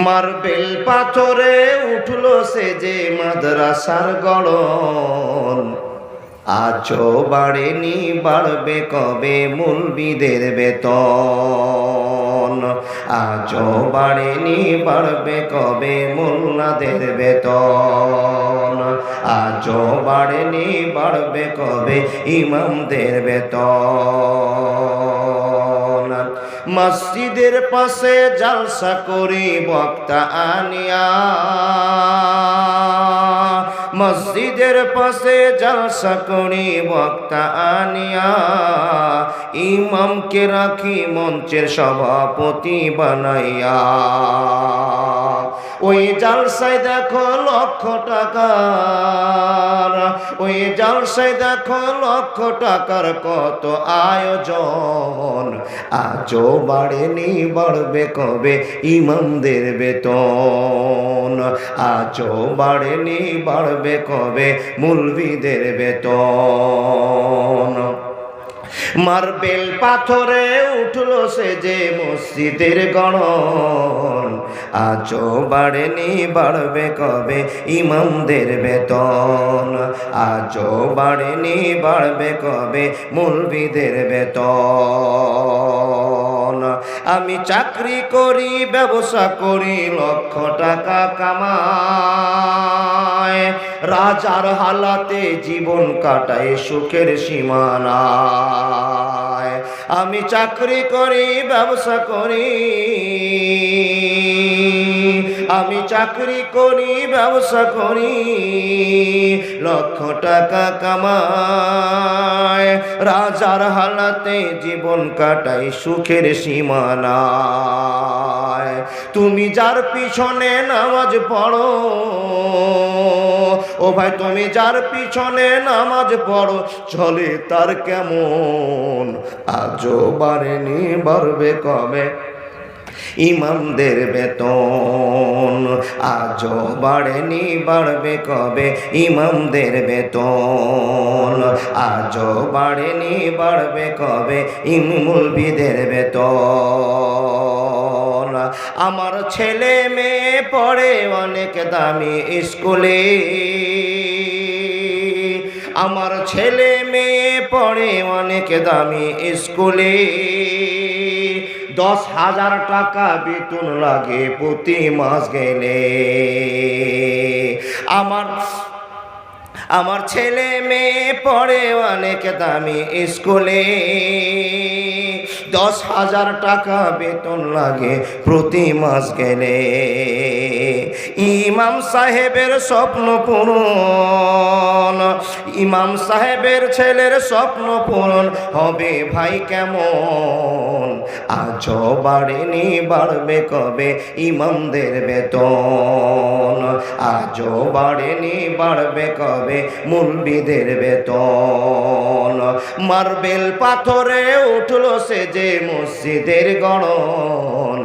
Marble পাথরে উঠলো সে যে মাদ্রাসার গড়ন, আজও বাড়েনি বাড়বে কবে মৌলবীদের বেতন। আজও বাড়েনি বাড়বে কবে মোল্লাদের বেতন। আজও বাড়েনি বাড়বে কবে ইমামদের বেতন। মসজিদের পাশে জালসা করি বক্তা আনিয়া, মসজিদের পাশে জালসা করি বক্তা আনিয়া, ইমামকে রাখি মঞ্চের সভাপতি বানাইয়া। ওই জালসায় দেখো লক্ষ টাকার, ওই জালসায় দেখো লক্ষ টাকার কত আয়োজন। আজও বাড়েনি বাড়বে কবে ইমামদের বেতন। আজও বাড়েনি বাড়বে কবে মৌলবীদের বেতন। মার্বেল পাথরে উঠলো সে যে মসজিদের গড়ন, আজও বাড়েনি বাড়বে কবে ইমামদের বেতন। আজও বাড়েনি বাড়বে কবে মৌলবীদের বেতন। আমি চাকরি করি ব্যবসা করি লক্ষ টাকা কামাই, রাজার হালাতে জীবন কাটায় সুখের সীমানায়। আমি চাকরি করি ব্যবসা করি, আমি চাকরি করি ব্যবসা করি লক্ষ টাকা কামাই, রাজার হালাতে জীবন কাটাই সুখের সীমানায়। তুমি যার পিছনে নামাজ পড়ো, ও ভাই তুমি যার পিছনে নামাজ পড়ো চলে তার কেমন। আজও বাড়েনি বাড়বে কবে ইমামদের বেতন। আজও বাড়েনি বাড়বে কবে ইমামদের বেতন। আজও বাড়েনি বাড়বে কবে মৌলবীদের বেতন। আমার ছেলে মেয়ে পড়ে অনেক দামি স্কুলে, আমার ছেলে মেয়ে পড়ে অনেক দামি স্কুলে। 10,000 টাকা বেতন লাগে প্রতি মাস গেলে। আমার ছেলে মেয়ে পড়ে অনেক দামি স্কুলে, 10,000 টাকা বেতন লাগে প্রতি মাস গেলে। ইমাম সাহেবের স্বপ্ন পূরণ, ইমাম সাহেবের ছেলের স্বপ্ন পূরণ হবে ভাই কেমন। আজও বাড়েনি বাড়বে কবে ইমামদের বেতন। আজও বাড়েনি বাড়বে কবে মৌলবীদের বেতন। মার্বেল পাথরে উঠলো সে যে মসজিদের গড়ন,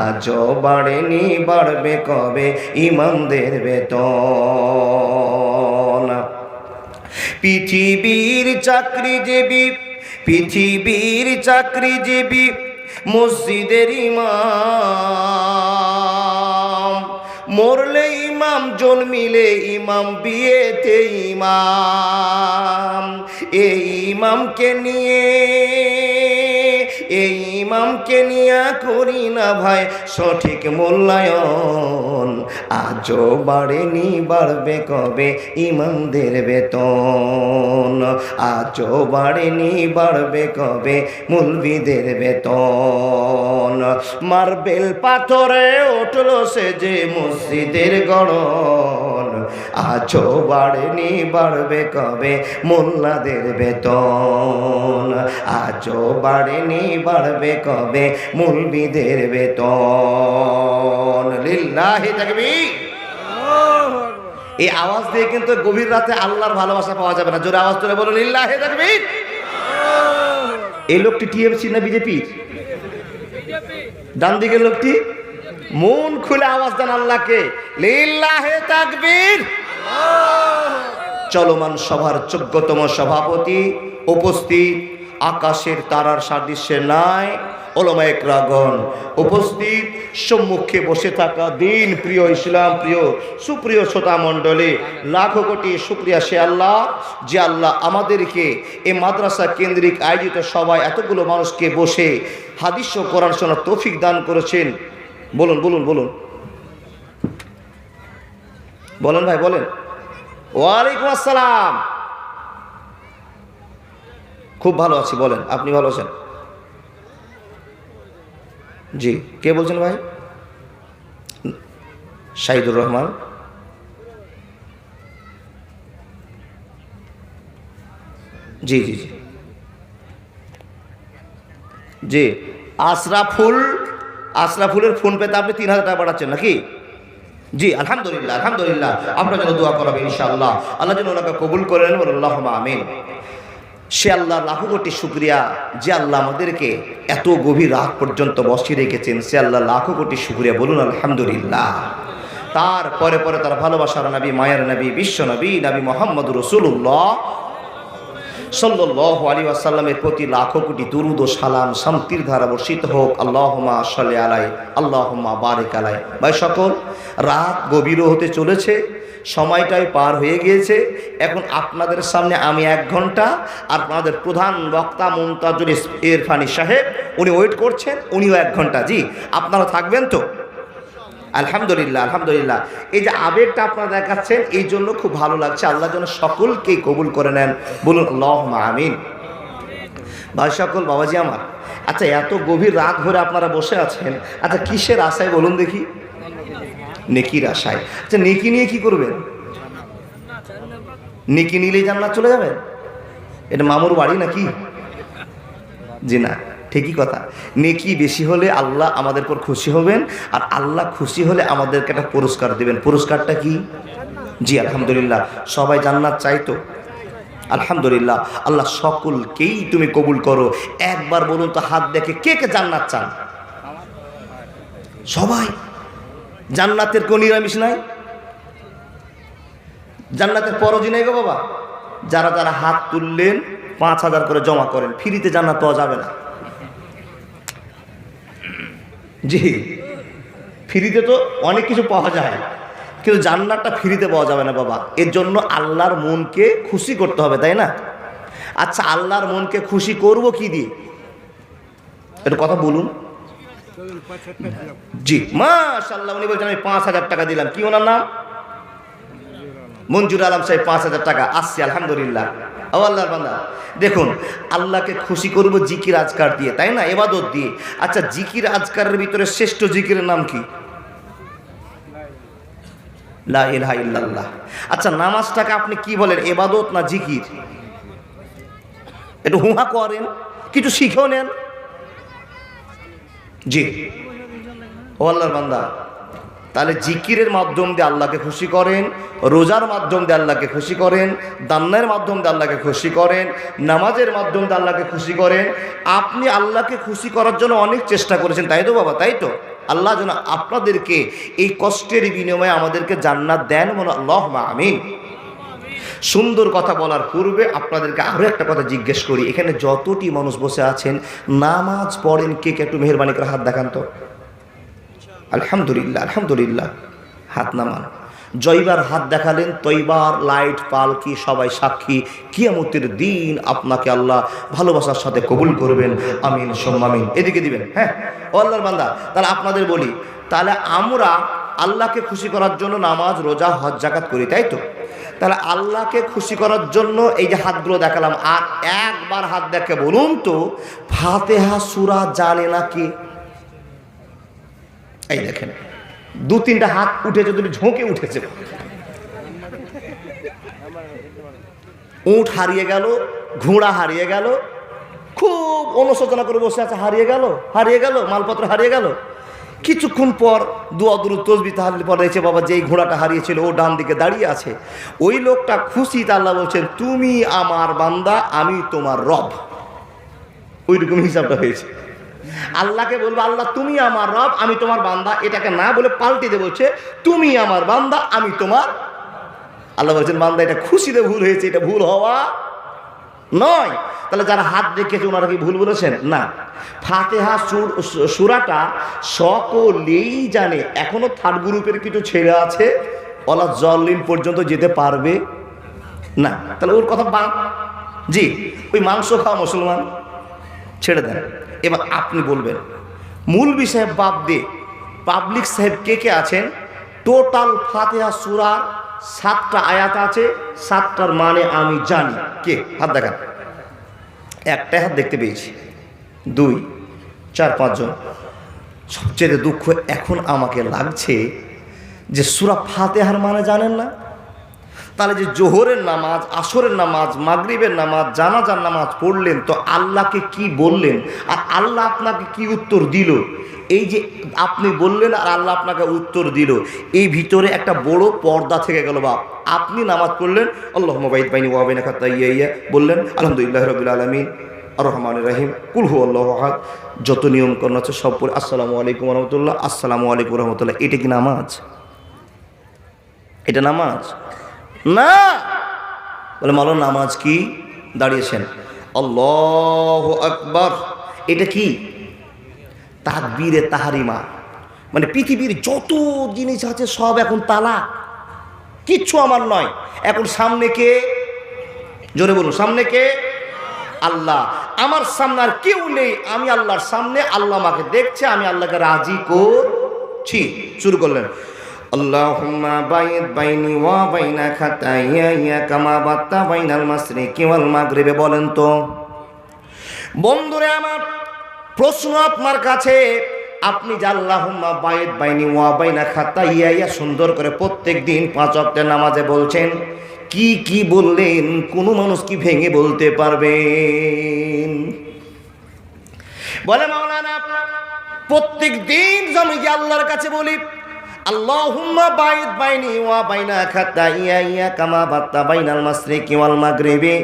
আজও বাড়েনি বাড়বে কবে ইমামদের বেতন। পৃথিবীর চাকরিজীবী, পৃথিবীর চাকরিজীবী মসজিদের ইমাম, মরলে ইমাম জন্মিলে ইমাম বিয়েতে ইমাম। এই ইমামকে নিয়ে, এই ইমামকে নিয়ে করি না ভাই সঠিক মূল্যায়ন। আজও বাড়েনি বাড়বে কবে ইমামদের বেতন। আজও বাড়েনি বাড়বে কবে মৌলবীদের বেতন। মার্বেল পাথরে উঠলো সে যে মসজিদের গড়ন, আজও বাড়েনি বাড়বে কবে মোল্লাদের বেতন। আজও বাড়েনি বাড়বে কবে মৌলবীদের বেতন। লিল্লাহি তাকবীর। এই আওয়াজ দিয়ে কিন্তু গভীর রাতে আল্লাহর ভালোবাসা পাওয়া যাবে না। জোরে আওয়াজ তুলে বলুন লিল্লাহি তাকবীর। এই লোকটি টিএমসি না বিজেপি? ডান দিকের লোকটি মন খুলে আওয়াজ দেন আল্লাহকে, লিল্লাহি তাকবীর। চলমান সভার 14তম সভাপতি উপস্থিত, আকাশের তারার সাদৃশ্যে নাই, ওলামা একরামগণ, উপস্থিত সম্মুখে বসে থাকা দিন প্রিয়, ইসলাম প্রিয়, সুপ্রিয় শ্রোতা মণ্ডলী, লাখো কোটি শুকরিয়া সে আল্লাহ, যে আল্লাহ আমাদেরকে এই মাদ্রাসা কেন্দ্রিক আয়োজিত সবাই এতগুলো মানুষকে বসে হাদিস ও কোরআন শোনার তৌফিক দান করেছেন। বলুন বলুন বলুন বলেন ভাই বলেন। ওয়ালাইকুম আসসালাম। খুব ভালো আছি, বলেন আপনি ভালো আছেন? জি, কে বলছেন ভাই? শাহিদুর রহমান। জি জি জি জি আশরাফুলের ফোন পেতে আপনি 3000 টাকা পাঠাচ্ছেন নাকি? জি আলহামদুলিল্লাহ আলহামদুলিল্লাহ, আপনার জন্য দোয়া করাবে ইনশাআল্লাহ। আল্লাহ যেন ওনাকে কবুল করেন, আল্লাহুম্মা আমিন। সে আল্লাহ লাখো কোটি শুকরিয়া, যে আল্লাহ আমাদেরকে এত গভীর রাত পর্যন্ত বসিয়ে রেখেছেন, সে আল্লাহ লাখো কোটি শুকরিয়া, বলুন আলহামদুলিল্লাহ। তার পরে পরে তার ভালোবাসার নবী, মায়ের নবী, বিশ্ব নবী, নবী মুহাম্মদ রাসূলুল্লাহ সাল্লাল্লাহু আলাইহি ওয়াসাল্লামের প্রতি লাখো কোটি দুরূদ ও সালাম শান্তির ধারা বর্ষিত হোক। আল্লাহুম্মা সাল্লি আলাই, আল্লাহুম্মা বারিক আলাই। ভাই সকল, রাত গভীরও হতে চলেছে, সময়টাই পার হয়ে গিয়েছে। এখন আপনাদের সামনে আমি 1 ঘন্টা, আর আপনাদের প্রধান বক্তা মুমতাজুল ইরফানি সাহেব উনি ওয়েট করছেন, উনিও 1 ঘন্টা। জি, আপনারা থাকবেন তো? আলহামদুলিল্লাহ আলহামদুলিল্লাহ। এই যে আবেগটা আপনারা দেখাচ্ছেন, এই জন্য খুব ভালো লাগছে। আল্লাহ যেন সকলকেই কবুল করে নেন, বলুন আল্লাহুম্মা আমিন। ভাই সকল, বাবাজি আমার, আচ্ছা এত গভীর রাত ভরে আপনারা বসে আছেন, আচ্ছা কিসের আশায় বলুন দেখি? নেকির আশায়। আচ্ছা নেকি নিয়ে কি করবেন? নেকি নিলেই জান্নাত চলে যাবেন? এটা মামুর বাড়ি নাকি? জি না, ঠিকই কথা। নেকি বেশি হলে আল্লাহ আমাদের পর খুশি হবেন, আর আল্লাহ খুশি হলে আমাদেরকে একটা পুরস্কার দেবেন। পুরস্কারটা কি? জি আলহামদুলিল্লাহ, সবাই জান্নাত চাইতো। আলহামদুলিল্লাহ, আল্লাহ সকলকেই তুমি কবুল করো। একবার বলুন তো হাত দেখে, কে কে জান্নাত চান? সবাই। জান্নাতের কোন নিরামিষ নাই? জান্নাতের পরজি নাই গো বাবা। যারা যারা হাত তুললেন 5000 করে জমা করেন, ফ্রিতে জান্নাত পাওয়া যাবে না। জি, ফ্রিতে তো অনেক কিছু পাওয়া যায়, কিন্তু জান্নাতটা ফ্রিতে পাওয়া যাবে না বাবা। এর জন্য আল্লাহর মনকে খুশি করতে হবে, তাই না? আচ্ছা, আল্লাহর মনকে খুশি করব কি দিয়ে? একটু কথা বলুন। জি মাশাআল্লাহ, উনি বলছেন আমি 5000 টাকা দিলাম। কি ওনার নাম? মঞ্জুর আলম সাহেব। 5000 টাকা আসছে, আলহামদুলিল্লাহ। ও আল্লাহর বান্দা, দেখুন আল্লাহকে খুশি করব জিকির আজকার দিয়ে, তাই না? ইবাদত দিয়ে। আচ্ছা, জিকির আজকারের ভিতরে শ্রেষ্ঠ জিকিরের নাম কি? লা ইলাহা ইল্লাল্লাহ। আচ্ছা, নামাজটাকে আপনি কি বলেন, ইবাদত না জিকির? একটু হুহা করেন, কিছু শিখেও নেন। জি, ও আল্লাহর বান্দা, তাহলে জিকিরের মাধ্যম দিয়ে আল্লাহকে খুশি করেন, রোজার মাধ্যম দিয়ে আল্লাহকে খুশি করেন, দান্নের মাধ্যম দিয়ে আল্লাহকে খুশি করেন, নামাজের মাধ্যম দিয়ে আল্লাহকে খুশি করেন। আপনি আল্লাহকে খুশি করার জন্য অনেক চেষ্টা করেছেন, তাই তো বাবা? তাই তো? আল্লাহ যেন আপনাদেরকে এই কষ্টের বিনিময়ে আমাদেরকে জান্নাত দেন, বলো আল্লাহুম্মা আমিন। সুন্দর কথা বলার পূর্বে আপনাদেরকে আরও একটা কথা জিজ্ঞেস করি। এখানে যতটি মানুষ বসে আছেন, নামাজ পড়েন কে কে? একটু মেহেরবানি করে হাত দেখান তো। আলহামদুলিল্লাহ আলহামদুলিল্লাহ, হাত নামান। জয়বার হাত দেখালেন, তৈবার, লাইট, পালকি সবাই সাক্ষী। কিয়ামতের দিন আপনাকে আল্লাহ ভালোবাসার সাথে কবুল করবেন, আমিন সুম্মা আমিন। এদিকে দিবেন। হ্যাঁ, ও আল্লাহর বান্দা, তাহলে আপনাদের বলি, তাহলে আমরা আল্লাহকে খুশি করার জন্য নামাজ, রোজা, হজ, যাকাত করি, তাই তো? তাহলে আল্লাহকে খুশি করার জন্য এই যে হাতগুলো দেখালাম, আর একবার হাত দেখে বলুন তো, ফাতিহা সূরা জানে নাকি? এই দেখেন, 2-3টা হাত উঠেছে, দুটি ঝোঁকে উঠেছে। উট হারিয়ে গেল, ঘোড়া হারিয়ে গেল, খুব অনুশোচনা করে বসে আছে, হারিয়ে গেল, মালপত্র হারিয়ে গেল। কিছুক্ষণ পর দুয়া দুরুদ তাসবিহ তাহলিল পরে এসে, বাবা যেই ঘোড়াটা হারিয়েছিল ও ডান দিকে দাঁড়িয়ে আছে। ওই লোকটা খুশিতে আল্লাহ বলছেন, তুমি আমার বান্দা, আমি তোমার রব। ওইরকম হিসাবটা হয়েছে। আল্লাহকে বলবো, আল্লাহ তুমি আমার রব, আমি তোমার বান্দা। এটাকে না বলে পাল্টে দিয়ে বলছে, তুমি আমার বান্দা, আমি তোমার। আল্লাহ বলছেন, বান্দা এটা খুশিতে ভুল হয়েছে, এটা ভুল হওয়া নয়। তাহলে যারা হাত রেখেছে ওনারা কি ভুল বলেছেন? না, ফাতিহা সূরাটা সকলেই জানে। এখনো থার্ড গ্রুপের কিছু ছেলে আছে, ওলা জল্লিন পর্যন্ত যেতে পারবে না। তাহলে ওর কথা বাদ। জি, ওই মাংস খাওয়া মুসলমান ছেড়ে দেন। এবার আপনি বলবেন মৌলভী সাহেব বাদ দিয়ে পাবলিক সাহেব কে কে আছেন? টোটাল ফাতিহা সূরা 7টা আয়াত আছে, 7টার মানে আমি জানি। কে? হাত দেখান। একটা হাত দেখতে পেয়েছি, 2, 4, 5 জন। সবচেয়ে দুঃখ এখন আমাকে লাগছে যে সূরা ফাতিহার মানে জানেন না। তাহলে যে জোহরের নামাজ, আসরের নামাজ, মাগরিবের নামাজ, জানাজার নামাজ পড়লেন তো আল্লাহকে কি বললেন, আর আল্লাহ আপনাকে কি উত্তর দিল? এই যে আপনি বললেন আর আল্লাহ আপনাকে উত্তর দিল, এই ভিতরে একটা বড় পর্দা থেকে গেল। বাপ, আপনি নামাজ পড়লেন, আল্লাহুম্মা বাইদ বাইনি ওয়া বাইনা খাতাইয়া বললেন, আলহামদুলিল্লাহি রাব্বিল আলামিন আর রহমানির রহিম, কুল হুয়াল্লাহু আহাদ, যত নিয়মকানুন আছে সব পড়ে আসসালামু আলাইকুম ওয়া রাহমাতুল্লাহ, আসসালামু আলাইকুম ওয়া রাহমাতুল্লাহ। এটা কি নামাজ? এটা নামাজ না। বলে মাওলানা নামাজ কি? দাঁড়িয়েছেন, আল্লাহু আকবার, এটা কি? তাকবীরে তাহরিমা। মানে পৃথিবীর যত জিনিস আছে সব এখন তালা, কিচ্ছু আমার নয়। এখন সামনে কে? জোরে বলুন, সামনে কে? আল্লাহ। আমার সামনে আর কেউ নেই, আমি আল্লাহর সামনে, আল্লাহ আমাকে দেখছে, আমি আল্লাহকে রাজি করছি। শুরু করলেন, আল্লাহুম্মা বাইদ বাইনি ওয়া বাইনা খাতাইয়া কামা বাত্তা বাইনাল মাশরিকি ওয়াল মাগরিবে। বলেন তো বন্ধুরে আমার, প্রশ্ন আপনার কাছে, আপনি যে আল্লাহুম্মা বাইদ বাইনি ওয়া বাইনা খাতাইয়া সুন্দর করে প্রত্যেক দিন 5 ওয়াক্তের নামাজে বলছেন, কি কি বললেন? কোন মানুষ কি ভেঙে বলতে পারবেন? বলে মাওলানা প্রত্যেক দিন আমি যে আল্লাহর কাছে বলি, আল্লাহুম্মা বাইদ বাইনি ওয়া বাইনা খাতাইয়া কামা বাত্তা বাইনাল মাশরিকি ওয়াল মাগরিবি,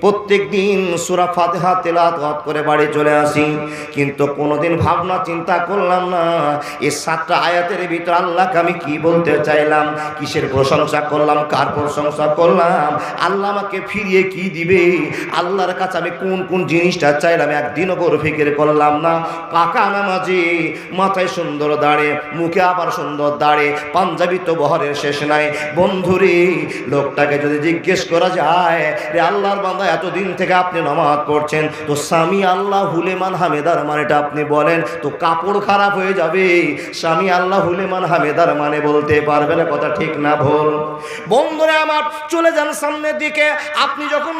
প্রত্যেক দিন সূরা ফাতিহা তেলাওয়াত করে বাড়ি চলে আসি, কিন্তু কোনোদিন ভাবনা চিন্তা করলাম না এই 7টা আয়াতের ভিতর আল্লাহকে আমি কি বলতে চাইলাম, কিসের প্রশংসা করলাম, কার প্রশংসা করলাম, আল্লাহ আমাকে ফিরিয়ে কি দিবে, আল্লাহর কাছে আমি কোন কোন জিনিসটা চাইলাম, একদিনও করে ফিকির করলাম না। পাকা নামাজি, মাথায় সুন্দর দাড়ে, মুখে আবার সুন্দর দাড়ে, পাঞ্জাবি তো বহরের শেষ নাই। বন্ধুরে, লোকটাকে যদি জিজ্ঞেস করা যায়, রে আল্লাহর বান্দা এতদিন থেকে আপনি নামাজ পড়ছেন, তো স্বামী আল্লাহ হুলেমান হামেদার মানেটা আপনি বলেন, তো কাপড় খারাপ হয়ে যাবে। স্বামী আল্লাহ হুলেমান হামেদার মানে বলতে পারবে না, কথা ঠিক না ভুল? বন্ধুরা আমার, চলে যান সামনের দিকে। আপনি যখন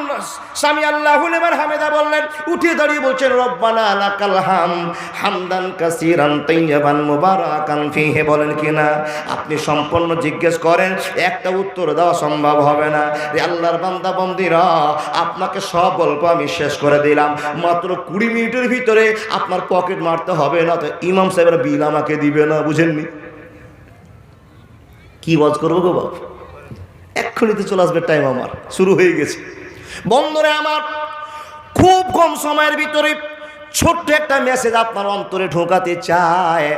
স্বামী আল্লাহ হুলেমান হামেদা বললেন, উঠে দাঁড়িয়ে বলছেন রব্বানা লাকাল হামদ হামদান কাসীরান তাইয়্যিবান মুবারাকান ফীহি, বলেন কিনা? আপনি সম্পূর্ণ জিজ্ঞেস করেন, একটা উত্তর দেওয়া সম্ভব হবে না। রে আল্লাহর বান্দা বন্দিরা, আপনাকে সব গল্প আমি শেষ করে দিলাম, মাত্র 20 মিনিটের ভিতরে আপনার পকেট মারতে হবে না, তো ইমাম সাহেবের বিল আমাকে দিবে না, বুঝেননি? কি ওয়াজ করবো গো বাপ, এক্ষুনি তো চলে আসবে, টাইম আমার শুরু হয়ে গেছে। বন্ধুরা আমার, খুব কম সময়ের ভিতরে ছোট্ট একটা মেসেজ আপনার অন্তরে ঢোকাতে চায়।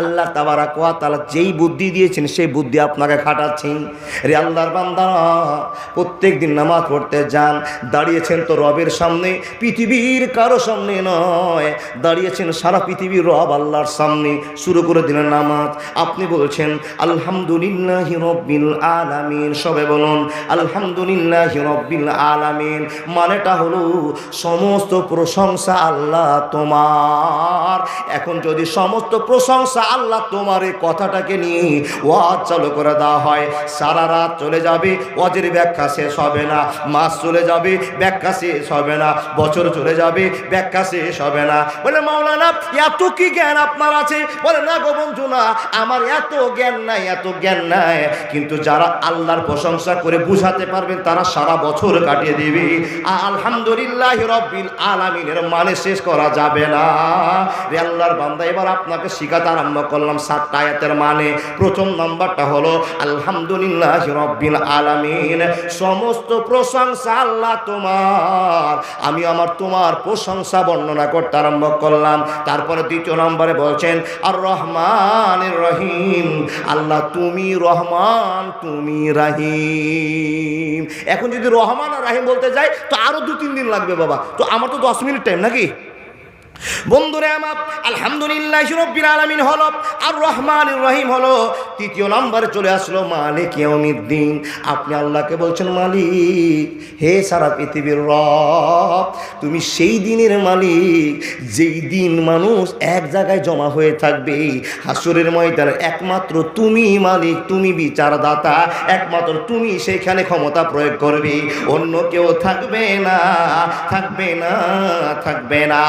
আল্লাহ তাবারাক ওয়া তাআলা যেই বুদ্ধি দিয়েছেন সেই বুদ্ধি আপনাকে খাটাচ্ছেন। রে আল্লাহর বান্দারা, প্রত্যেক দিন নামাজ পড়তে যান, দাঁড়িয়েছেন তো রবের সামনে, পৃথিবীর কারো সামনে নয়, দাঁড়িয়েছেন সারা পৃথিবীর রব আল্লাহর সামনে। শুরু করে দিলেন নামাজ, আপনি বলছেন আলহামদুলিল্লাহি রাব্বিল আলামিন, সবে বলুন আলহামদুলিল্লাহি রাব্বিল আলামিন। মানেটা হলো সমস্ত প্রশংসা আল্লাহ তোমার। এখন যদি সমস্ত প্রশংসা আল্লাহ তোমার, এই কথাটাকে নিয়ে ওয়াজ চালু করে দেওয়া হয়, সারা রাত চলে যাবে, ওয়াজের ব্যাখ্যা শেষ হবে না, মাস চলে যাবে, ব্যাখ্যা শেষ হবে না, বছর চলে যাবে, ব্যাখ্যা শেষ হবে না। বলে মাওলানা এত কি জ্ঞান আপনার আছে? বলে না গো বন্ধু, না, আমার এত জ্ঞান নাই, এত জ্ঞান নাই, কিন্তু যারা আল্লাহর প্রশংসা করে বুঝাতে পারবেন তারা সারা বছর কাটিয়ে দিবে। আলহামদুলিল্লাহি রাব্বিল আলামিনের মানে শেষ করা যাবে না। রে আল্লাহর বান্দা, এবার আপনাকে শিখাতে আরম্ভ আরম্ভ করলাম 7টা আয়াতের মানে। প্রথম নম্বরটা হলো আলহামদুলিল্লাহ রাব্বিল আলামিন, সমস্ত প্রশংসা আল্লাহ তোমার, আমি তোমার প্রশংসা বর্ণনা করতে আরম্ভ করলাম। তারপরে দ্বিতীয় নম্বরে বলছেন আর রহমানির রহিম, আল্লাহ তুমি রহমান তুমি রাহিম। এখন যদি রহমান আর রাহিম বলতে যাই তো আরো 2-3 দিন লাগবে বাবা, তো আমার তো 10 মিনিট টাইম নাকি? বন্ধুরে আমার, আলহামদুলিল্লাহ রাব্বিল আলামিন হলো, আর রহমানির রহিম হলো। তৃতীয় নম্বরে চলে আসলো মালিক ইয়াউমিদ্দিন, আপনি আল্লাহকে বলছেন মালিক, হে সারা পৃথিবীর রব, তুমি সেই দিনের মালিক যেই দিন মানুষ এক জায়গায় জমা হয়ে থাকবে হাসরের ময়দানে, একমাত্র তুমি মালিক, তুমি বিচারদাতা, একমাত্র তুমি সেইখানে ক্ষমতা প্রয়োগ করবে, অন্য কেউ থাকবে না, থাকবে না, থাকবে না।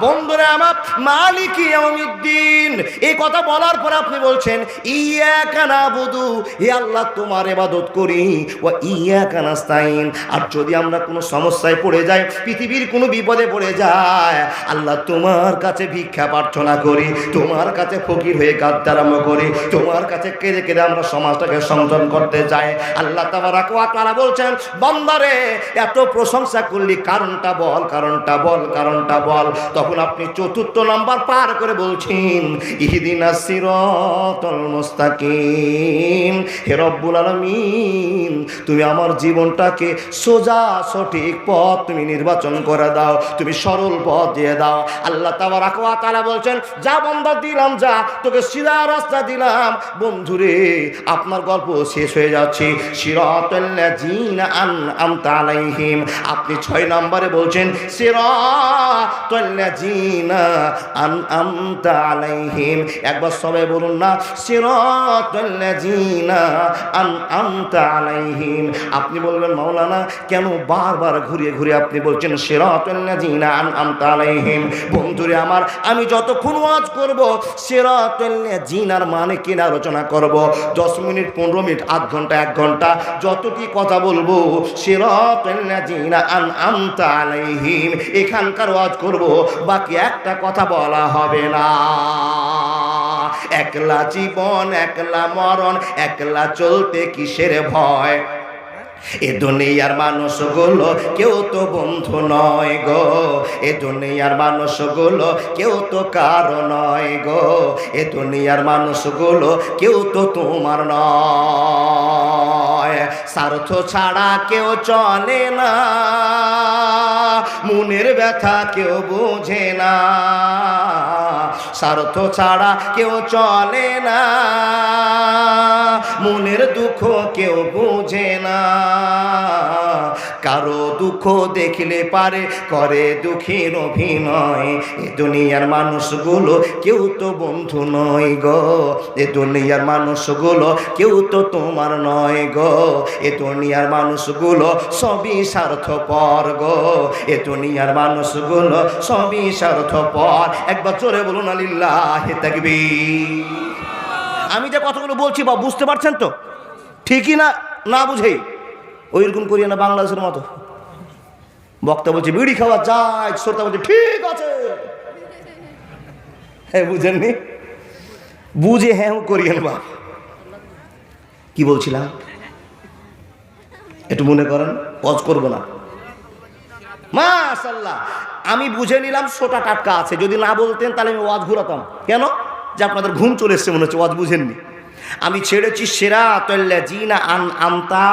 বন্ধুরা আমার, মালিক ইয়াউমিদ্দিন, এই কথা বলার পর আপনি বলছেন ইয়াকা নাবুদু, হে আল্লাহ তোমার ইবাদত করি, ওয়া ইয়াকা নাস্তাইন, আর যদি আমরা কোনো সমস্যায় পড়ে যাই, পৃথিবীর কোনো বিপদে পড়ে যায়, আল্লাহ তোমার কাছে ভিক্ষা প্রার্থনা করি, তোমার কাছে ফকির হয়ে কাঁদতে আরম্ভ করি, তোমার কাছে কেঁদে কেঁদে আমরা সমাজটাকে সংযম করতে যাই। আল্লাহ তাবারাক ওয়া তাআলা বলছেন বান্দারে এত প্রশংসা করলি, কারণটা বল, কারণটা বল, কারণটা বল। তখন আপনি চতুর্থ নাম্বার পার করে বলছেন ইহদিনাস সিরাতাল মুস্তাকিম, হে রব্বুল আলামিন তুমি আমার জীবনটাকে সোজা সঠিক পথ তুমি নির্বাচন করে দাও, তুমি সরল পথ দিয়ে দাও। আল্লাহ তাবারাক ওয়া তাআলা বলছেন যা বান্দা দিলাম, যা তোকে সিধা রাস্তা দিলাম। বন্ধুরে আপনার গল্প শেষ হয়ে যাচ্ছে, সিরাতাল লাযিনা আনআমতা আলাইহিম, আপনি 6 নম্বরে বলছেন সিরাতাল লাযিনা আনআমতা আলাইহিম, একবার সবাই বলুন না সিরাতাল লাযিনা আনআমতা আলাইহিম। আপনি বলবেন মাওলানা কেন বারবার ঘুরিয়ে ঘুরিয়ে আপনি বলছেন সিরাতাল লাযিনা আনআমতা আলাইহিম? বন্ধুরে আমার, আমি যতক্ষণ ওয়াজ করব সিরাতাল লাযিনার মানে কি আলোচনা করব, 10 মিনিট 15 মিনিট আধ ঘন্টা 1 ঘন্টা যতটি কথা বলবো সিরাতাল লাযিনা আনআমতা আলাইহিম এখানকার ওয়াজ করব, বাকি একটা কথা বলা হবে না। একলা জীবন একলা মরণ, একলা চলতে কিসের ভয়, এ দুনিয়ার মানুষগুলো কেউ তো বন্ধু নয় গো, এ দুনিয়ার মানুষগুলো কেউ তো কারো নয় গো, এ দুনিয়ার মানুষগুলো কেউ তো তোমার নয়। স্বার্থ ছাড়া কেউ চলে না, মনের ব্যথা কেউ বোঝে না, স্বার্থ ছাড়া কেউ চলে না, মনের দুঃখ কেউ বোঝে না, কারো দুঃখ দেখলে পারে করে দুঃখের অভিনয়। এ দুনিয়ার মানুষগুলো কেউ তো বন্ধু নয় গো, এ দুনিয়ার মানুষগুলো কেউ তো তোমার নয় গো, এ দুনিয়ার মানুষগুলো সবই স্বার্থপর গো, এ দুনিয়ার মানুষগুলো সবই স্বার্থপর। একবার জোরে বলুন আলিল্লাহি তাকবীর। আমি যে কথাগুলো বলছি বা বুঝতে পারছেন তো? ঠিকই না না বুঝেই ওইরকম করিয়ে না বাংলাদেশের মতো। বক্তা বলছে বিড়ি খাওয়া যায়, শ্রোতা বলছে ঠিক আছে, হ্যাঁ বুঝেননি, বুঝে হ্যাঁ করিয়েন বা। কি বলছিলাম একটু মনে করেন, ওয়াজ করবো না। মাশাআল্লাহ, আমি বুঝে নিলাম সোটা টাটকা আছে, যদি না বলতেন তাহলে আমি ওয়াজ ঘুরাতাম। কেন? যে আপনাদের ঘুম চলে এসছে মনে হচ্ছে, ওয়াজ বুঝেননি। আমি ছেড়েছি সিরাতাল লাযিনা আনআমতা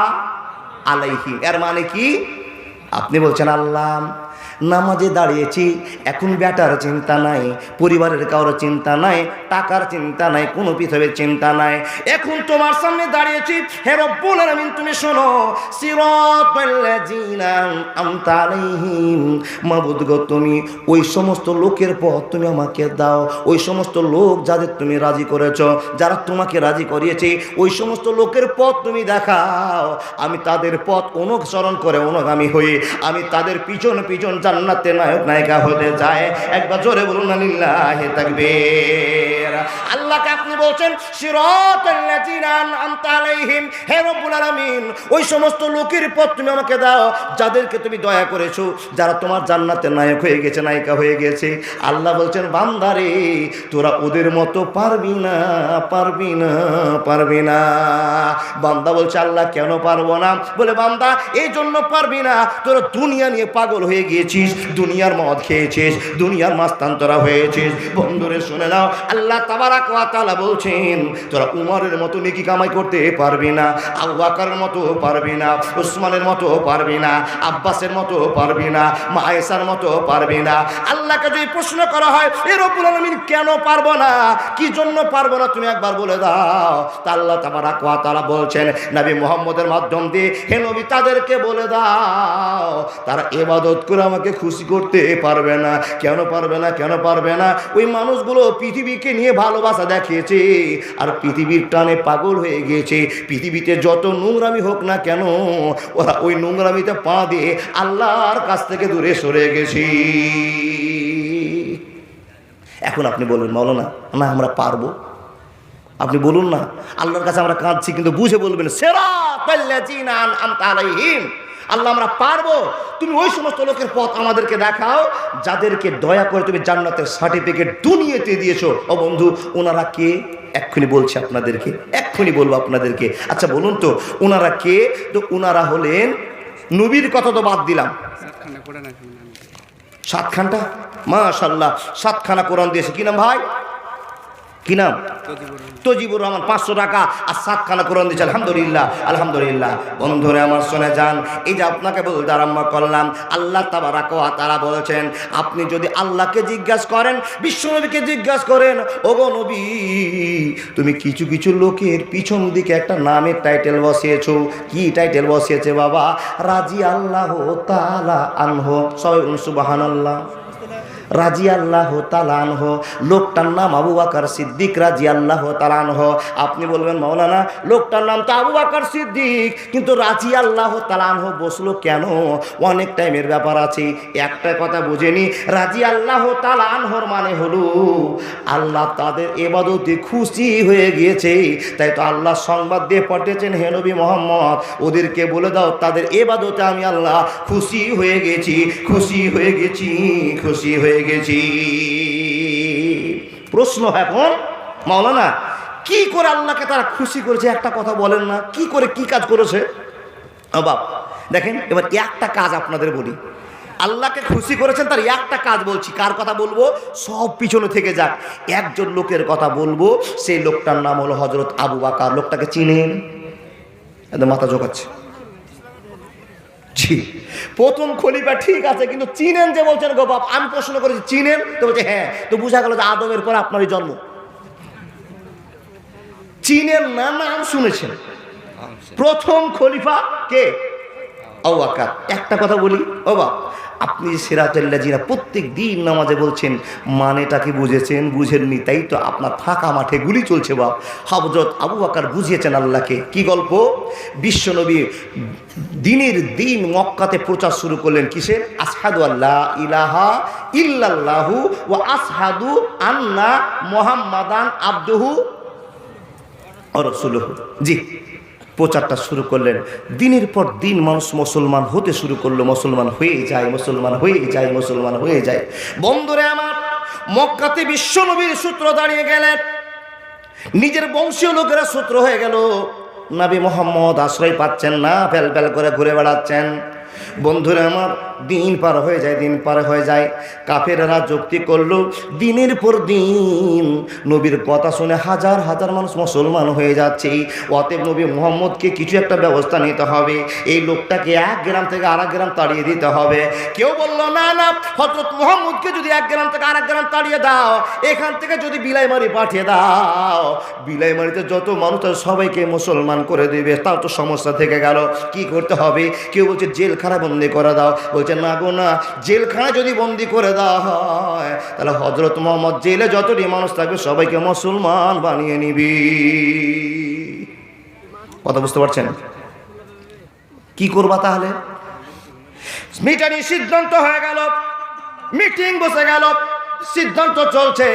আলাইহিম, এর মানে কি? আপনি বলছেন আল্লাহ নামাজে দাঁড়িয়েছি, এখন বেটার চিন্তা নাই, পরিবারের কারোর চিন্তা নাই, টাকার চিন্তা নাই, কোনো পৃথিবীর চিন্তা নাই, এখন তোমার সামনে দাঁড়িয়েছি। হে রব্বুল আলামিন তুমি শোনো, সিরাতাল লাযিনা আনআমতা আলাইহিম, মাবুদ গো তুমি ওই সমস্ত লোকের পথ তুমি আমাকে দাও, ওই সমস্ত লোক যাদের তুমি রাজি করেছো, যারা তোমাকে রাজি করিয়েছে, ওই সমস্ত লোকের পথ তুমি দেখাও, আমি তাদের পথ অনুসরণ করে অনুগামী হয়ে আমি তাদের পিছন পিছন জান্নাতে নায়ক নায়িকা হতে যায়। একবার জোরে বলুন আলিল্লাহি তাকবীর। আল্লাহকে আপনি বলছেন সিরাতাল্লাযিনা আন'আমতা আলাইহিম, হে রব্বুল আলামিন ওই সমস্ত লোকের পথ তুমি আমাকে দাও যাদেরকে তুমি দয়া করেছো, যারা তোমার জান্নাতের নায়ক হয়ে গেছে, নায়িকা হয়ে গেছে। আল্লাহ বলছেন বান্দারে তোরা ওদের মতো পারবি না, পারবি না, পারবি না। বান্দা বলছে আল্লাহ কেন পারবো না? বলে বান্দা এই জন্য পারবি না, তোরা দুনিয়া নিয়ে পাগল হয়ে গিয়েছিস, দুনিয়ার মদ খেয়েছিস, দুনিয়ার মাস্তান তোরা হয়েছিস। বন্ধুরে শুনে নাও, আল্লাহ তাবারাক ওয়া তাআলা বলছেন তোরা উমরের মতো নেকি কামাই করতে পারবি না, আবু বকরের মতো পারবি না, উসমানের মতো পারবি না, আব্বাসের মতো পারবি না, মা আয়েশার মতো পারবি না। আল্লাহকে যদি প্রশ্ন করা হয় এ রব্বুল আলামিন কেন পারবো না, কি জন্য পারবো না, তুমি একবার বলে দাও। তা আল্লাহ তাবারাক ওয়া তাআলা বলছেন নবী মুহাম্মদের মাধ্যম দিয়ে, হে নবী তাদেরকে বলে দাও তারা ইবাদত করে আমাকে খুশি করতে পারবে না। কেন পারবে না? কেন পারবে না? ওই মানুষগুলো পৃথিবীকে নিয়ে ভালোবাসা দেখিয়েছে আর পৃথিবীর টানে পাগল হয়ে গিয়েছে। পৃথিবীতে যত নোংরামি হোক না কেন ওরা ওই নোংরামিতে পা দিয়ে আল্লাহর কাছ থেকে দূরে সরে গেছি। এখন আপনি বলুন মাওলানা না আমরা পারবো? আপনি বলুন না আল্লাহর কাছে আমরা কাঁদছি, কিন্তু বুঝে বলবেন সিরাতাল্লাযিনা আন'আমতা আলাইহিম, আল্লাহ আমরা পারবো। তুমি ওই সমস্ত লোকের পথ আমাদেরকে দেখাও যাদেরকে দয়া করে তুমি জান্নাতের সার্টিফিকেট দুনিয়াতে দিয়েছো। ও বন্ধু ওনারা কে? এক্ষুনি বলছি আপনাদেরকে, এক্ষুনি বলবো আপনাদেরকে। আচ্ছা বলুন তো ওনারা কে? তো ওনারা হলেন, নবীর কথা তো বাদ দিলাম, 7খানা মাশাআল্লাহ 7খানা কোরআন দিয়েছে। কি নাম ভাই? কি নাম? তজিবুর রহমান। 500 টাকা আর 7খানা কোরআন দিয়েছে। আলহামদুলিল্লাহ, আলহামদুলিল্লাহ। বন্ধুরে আমার শুনে যান, এই যে আপনাকে বলতে আরম্ভ করলাম, আল্লাহ তাবারাক ওয়া তাআলা বলেছেন আপনি যদি আল্লাহকে জিজ্ঞাসা করেন, বিশ্বনবীকে জিজ্ঞাসা করেন, ওগো নবী তুমি কিছু কিছু লোকের পিছন দিকে একটা নামের টাইটেল বসিয়েছো। কি টাইটেল বসিয়েছে বাবা? রাদিয়াল্লাহু তাআলা আনহু। সবাই সুবহানাল্লাহ। রাদিয়াল্লাহু তাআলা আনহু, লোকটার নাম আবু বকর সিদ্দিক রাদিয়াল্লাহু তাআলা আনহু। আপনি বলবেন মাওলানা লোকটার নাম তো আবু বকর সিদ্দিক, কিন্তু রাদিয়াল্লাহু তাআলা আনহু বসলো কেন? অনেক টাইমের ব্যাপার আছে, একটা কথা বুঝেনি। রাদিয়াল্লাহু তাআলা আনহুর মানে হলো আল্লাহ তাদের ইবাদতে খুশি হয়ে গিয়েছে, তাই তো আল্লাহ সংবাদ দিয়ে পাঠিয়েছেন, হে নবী মুহাম্মদ ওদেরকে বলে দাও তাদের ইবাদতে আমি আল্লাহ খুশি হয়ে গেছি, খুশি হয়ে গেছি, খুশি হয়ে গেছি। প্রশ্ন এখন মাওলানা কি করে আল্লাহকে তারা খুশি করেছে? একটা কথা বলেন না, কি করে কি কাজ করেছে? বাপ দেখেন, এবার একটা কাজ আপনাদের বলি। আল্লাহকে খুশি করেছেন তার একটা কাজ বলছি। কার কথা বলবো? সব পিছনে থেকে যাক, একজন লোকের কথা বলবো। সেই লোকটার নাম হলো হযরত আবু বকর। লোকটাকে চিনেন? একদম মাথা ঝোঁকাচ্ছে। জি, প্রথম খলিফা ঠিক আছে, কিন্তু চিনেন যে বলছেন গো বাপ? আমি প্রশ্ন করেছি চিনেন? তো বলছে হ্যাঁ। তো বুঝা গেল যে আদমের পর আপনারই জন্ম। চিনেন না, নাম শুনেছেন। প্রথম খলিফা কে? আবু বকর। একটা কথা বলি ও বাপ, আপনি সিরাতাল্লাযিনা প্রত্যেক দিন নামাজে বলছেন, মানেটা কি বুঝেছেন? বুঝেননি, তাই তো আপনার ফাঁকা মাঠে গুলি চলছে বাপ। হযরত আবু বকর বুঝিয়েছেন আল্লাহকে। কি গল্প? বিশ্বনবী দিনের দিন মক্কাতে প্রচার শুরু করলেন কিসের? আশহাদু আল্লা ইলাহা ইল্লাল্লাহু ওয়া আশহাদু আন্না মুহাম্মাদান আবদুহু ওয়া রাসূলুহু। জি, প্রচারটা শুরু করলেন। দিনের পর দিন মানুষ মুসলমান হতে শুরু করলো, মুসলমান হয়ে যায়, মুসলমান হয়ে যায়, মুসলমান হয়ে যায়। বন্ধুরে আমার, মক্কাতে বিশ্বনবীর সূত্র দাঁড়িয়ে গেলেন, নিজের বংশীয় লোকেরা সূত্র হয়ে গেল। নবী মুহাম্মদ আশ্রয় পাচ্ছেন না, ফেল ফেল করে ঘুরে বেড়াচ্ছেন। বন্ধুরা আমার, দিন পার হয়ে যায়, দিন পার হয়ে যায়। কাফেররা যুক্তি করলো, দিনের পর দিন নবীর কথা শুনে হাজার হাজার মানুষ মুসলমান হয়ে যাচ্ছে। অতএব নবী মুহাম্মদকে কিছু একটা ব্যবস্থা নিতে হবে, এই লোকটাকে এক গ্রাম থেকে আরেক গ্রাম তাড়িয়ে দিতে হবে। কেউ বললো না না, হযরত মুহাম্মদকে যদি এক গ্রাম থেকে আরেক গ্রাম তাড়িয়ে দাও, এখান থেকে যদি বিলাইমারি পাঠিয়ে দাও, বিলাইমারিতে যত মানুষ সবাইকে মুসলমান করে দেবে, তাও তো সমস্যা থেকে গেল। কি করতে হবে? কেউ বলছে জেলখানা বন্দি করে দাও, বলছে না গো না, জেলখানা যদি বন্দি করে দেওয়া হয় তাহলে হযরত মুহাম্মদ জেলে যতটি মানুষ থাকবে সবাইকে মুসলমান বানিয়ে নিবি। কথা বুঝতে পারছেন? কি করবা তাহলে? মিটানি সিদ্ধান্ত হয়ে গেল, মিটিং বসে গেল, সিদ্ধান্ত চলছে।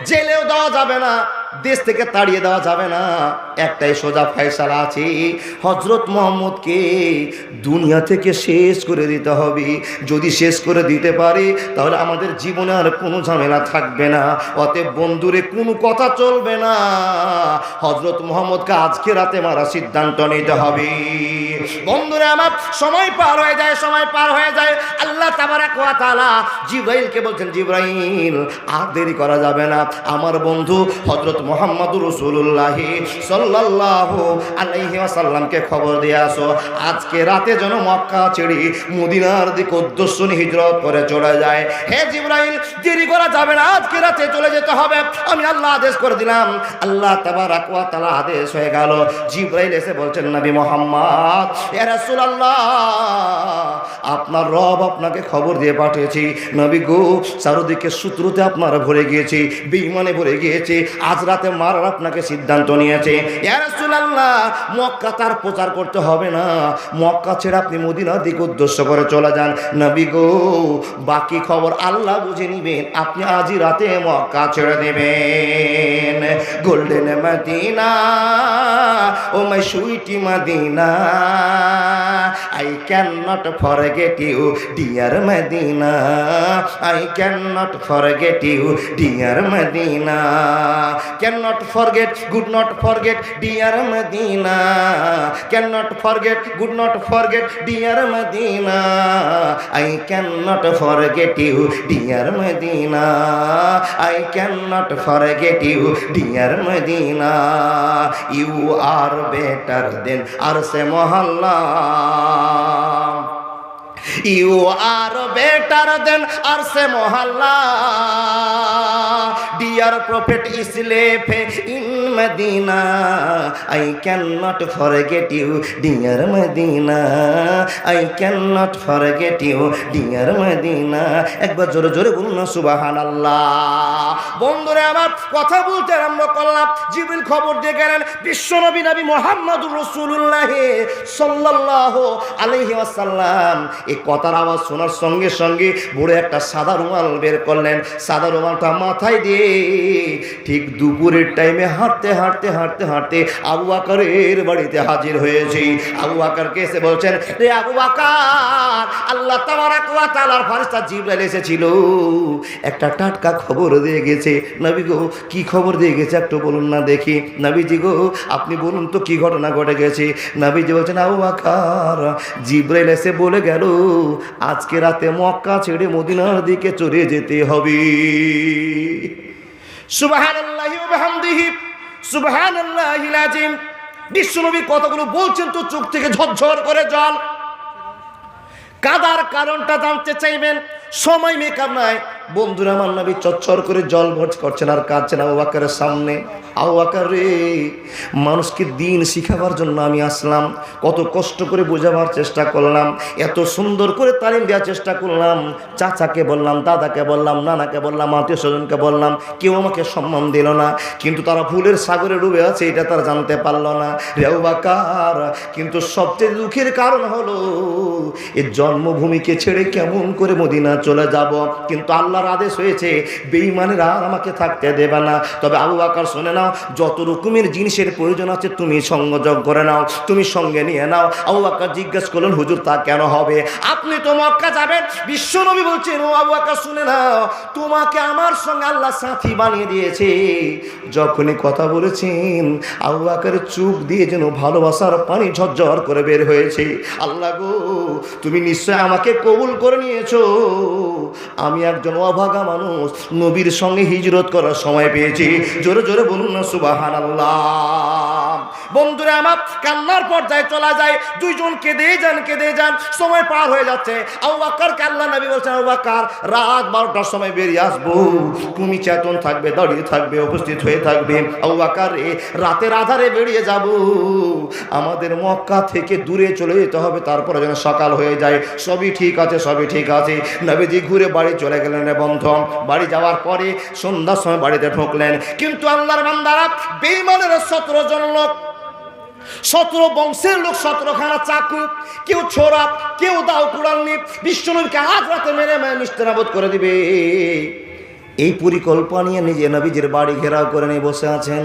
জেলেও দেওয়া যাবে না, দেশ থেকে তাড়িয়ে দেওয়া যাবে না। একটাই সোজা ফয়সালা আছে, হযরত মুহাম্মদকে দুনিয়া থেকে শেষ করে দিতে হবে। যদি শেষ করে দিতে পারে তাহলে আমাদের জীবনে আর কোনো ঝামেলা থাকবে না। অতএব বন্ধুরে কোনো কথা চলবে না, হযরত মুহাম্মদকে আজকে রাতে মারা সিদ্ধান্ত নিতে হবে। বন্ধুরা আমার, সময় পার হয়ে যায়, সময় পার হয়ে যায়। আল্লাহ তাবারাক ওয়া তাআলা জিবরাইলকে বলছেন, জিবরাইল আর দেরি করা যাবে না, আমার বন্ধু হযরত মুহাম্মদুর রাসূলুল্লাহ সাল্লাল্লাহু আলাইহি ওয়াসাল্লামকে খবর দিয়ে আসো, আজকে রাতে যেন মক্কা ছেড়ে মদিনার দিকে উদ্দেশ্য নিয়ে হিজরত করে চলে যায়। হে জিবরাইল, দেরি করা যাবে না, আজকে রাতে চলে যেতে হবে, আমি আল্লাহ আদেশ করে দিলাম। আল্লাহ তাবারাক ওয়া তাআলা আদেশ হয়ে গেল। জিবরাইল এসে বলছেন, নবী মুহাম্মদ, ইয়া রাসূলুল্লাহ, আপনার রব আপনাকে খবর দিয়ে পাঠিয়েছি। নবী গো, চারদিকে শত্রুতে আপনারা ভরে গিয়েছে, বেঈমানে ভরে গিয়েছে, আজ রাতে মারার আপনাকে সিদ্ধান্ত নিয়েছে। ইয়া রাসূলুল্লাহ, মক্কা তার প্রচার করতে হবে না, মক্কা ছেড়ে আপনি মদিনার দিকে উদ্দেশ্য করে চলে যান। নবী গো, বাকি খবর আল্লাহ বুঝে নিবেন, আপনি আজই রাতে মক্কা ছেড়ে দেবেন। Golden Medina, O my sweetie Medina, I cannot forget you, dear Medina. I cannot forget you, dear Medina. Cannot forget, could not forget, dear Medina. Cannot forget, could not forget, dear Medina. I cannot forget you, dear Medina. I cannot forget you, dear Medina. You are better than Arse Mohalla. You are better than Arse Mohalla. Dear Prophet Islam in Medina, I cannot forget you, dear Medina. I cannot forget you, dear Medina. একবার জোরে জোরে বলুন না সুবহানাল্লাহ। বন্ধুরা আমার, কথা বলতে আরম্ভ করলাম, জিবরিল খবর দিয়ে গেলেন বিশ্বনবী নবী মুহাম্মদুর রাসূলুল্লাহ সাল্লাল্লাহু আলাইহি ওয়াসাল্লাম। এই কথার আওয়াজ শোনার সঙ্গে সঙ্গে বুড়ো একটা সাদা রুমাল বের করলেন। সাদা রুমালটা মাথায় দিয়ে ঠিক দুপুরের টাইমে হাঁটতে হাঁটতে হাঁটতে হাঁটতে আবু বকরের বাড়িতে হাজির হয়েছি। আবু বকরকে এসে বলছেন, রে আবু বকর, আল্লাহ তাবারাক ওয়া তাআলার ফেরেশতা জিবরাইল এসেছিল, একটা টাটকা খবর দিয়ে গেছে। নবী গো, কি খবর দিয়ে গেছে একটু বলুন না দেখি। নবীজি গো, আপনি বলুন তো কি ঘটনা ঘটে গেছে। নবীজি বলছেন, আবু বকর, জিবরাইল এসে বলে গেল, আজকে রাতে মক্কা ছেড়ে মদিনার দিকে চলে যেতে হবে। সুবহানাল্লাহি ওয়া বিহামদিহি, সুবহানাল্লাহিল আযীম। বিশ্বনবী কথাগুলো বলছেন তো চোখ থেকে ঝরঝর করে জল। কাদার কারণটা জানতে চাইবেন, সময় মেকআপ নাই। বন্ধুরা আমার, নবী চচ্চর করে জল ভর্তি করছেন আর কাঁদছেন আবু বকরের সামনে। আবু বকর রে, মানুষকে দিন শিখাবার জন্য আমি আসলাম, কত কষ্ট করে বোঝাবার চেষ্টা করলাম, এত সুন্দর করে তালিম দেওয়ার চেষ্টা করলাম। চাচাকে বললাম, দাদাকে বললাম, নানাকে বললাম, আত্মীয় স্বজনকে বললাম, কেউ আমাকে সম্মান দিল না। কিন্তু তারা ভুলের সাগরে ডুবে আছে, এটা তারা জানতে পারলো না। রে আবু বকর, কিন্তু সবচেয়ে দুঃখের কারণ হলো এই জন্মভূমিকে ছেড়ে কেমন করে মদিনা চলে যাব। কিন্তু আল্লাহর আদেশ হয়েছে, বেঈমানেরা আর আমাকে থাকতে দেবে না। তবে আবু বকর শুনে নাও, যত রকমের জিনিসের প্রয়োজন আছে তুমি সংযোগ করে নাও, তুমি সঙ্গে নিয়ে নাও। আবু বকর জিজ্ঞেস করলেন, হুজুর তা কেন হবে? আপনি তো মক্কা যাবেন, বিশ্বনবী বলছেন, ও আবু বকর শুনে নাও, তোমাকে আমার সঙ্গে আল্লাহ সাথী বানিয়ে দিয়েছে। যখনই কথা বলেছেন, আবু বকরের চোখ দিয়ে যেন ভালোবাসার পানি ঝরঝর করে বের হয়েছে। আল্লাহ গো, তুমি নিশ্চয় আমাকে কবুল করে নিয়েছো। আমি একজন অভাগা মানুষ, নবীর সঙ্গে হিজরত করার সময় পেয়েছি। জোরে জোরে বলুন না সুবহানাল্লাহ। বন্ধুরা আমার, কান্নার পর্যায়ে চলা যায়, দুইজন কেঁদে যান, সময় পার হয়ে যাচ্ছে। আবু বকরকে আল্লাহ নবী বলছেন, আবু বকর, রাত 12টার সময় বেরিয়ে আসবো, তুমি চেতন থাকবে, দাঁড়িয়ে থাকবে, উপস্থিত হয়ে থাকবে। আবু বকর রে, রাতের আধারে বেরিয়ে যাব, আমাদের মক্কা থেকে দূরে চলে যেতে হবে, তারপরে যেন সকাল হয়ে যায়। সবই ঠিক আছে, সবই ঠিক আছে। নবীজি ঘুরে বাড়ি চলে গেলেন। বন্ধু, বাড়ি যাওয়ার পরে সন্ধ্যার সময় বাড়িতে ঢুকলেন। কিন্তু আল্লাহর বান্দারা, বেঈমানের 17 জন লোক, 17 বংশের লোক, 17খানা চাকু, কেউ ছোড়া, কেউ দাও কুড়াল নিয়ে বিশ্বনবীকে আজ রাতে মেরে নিস্তেনাবুদ করে দিবে। এই পরিকল্পনা নিয়ে নিজে নবীজির বাড়ি ঘেরাও করে নিয়ে বসে আছেন।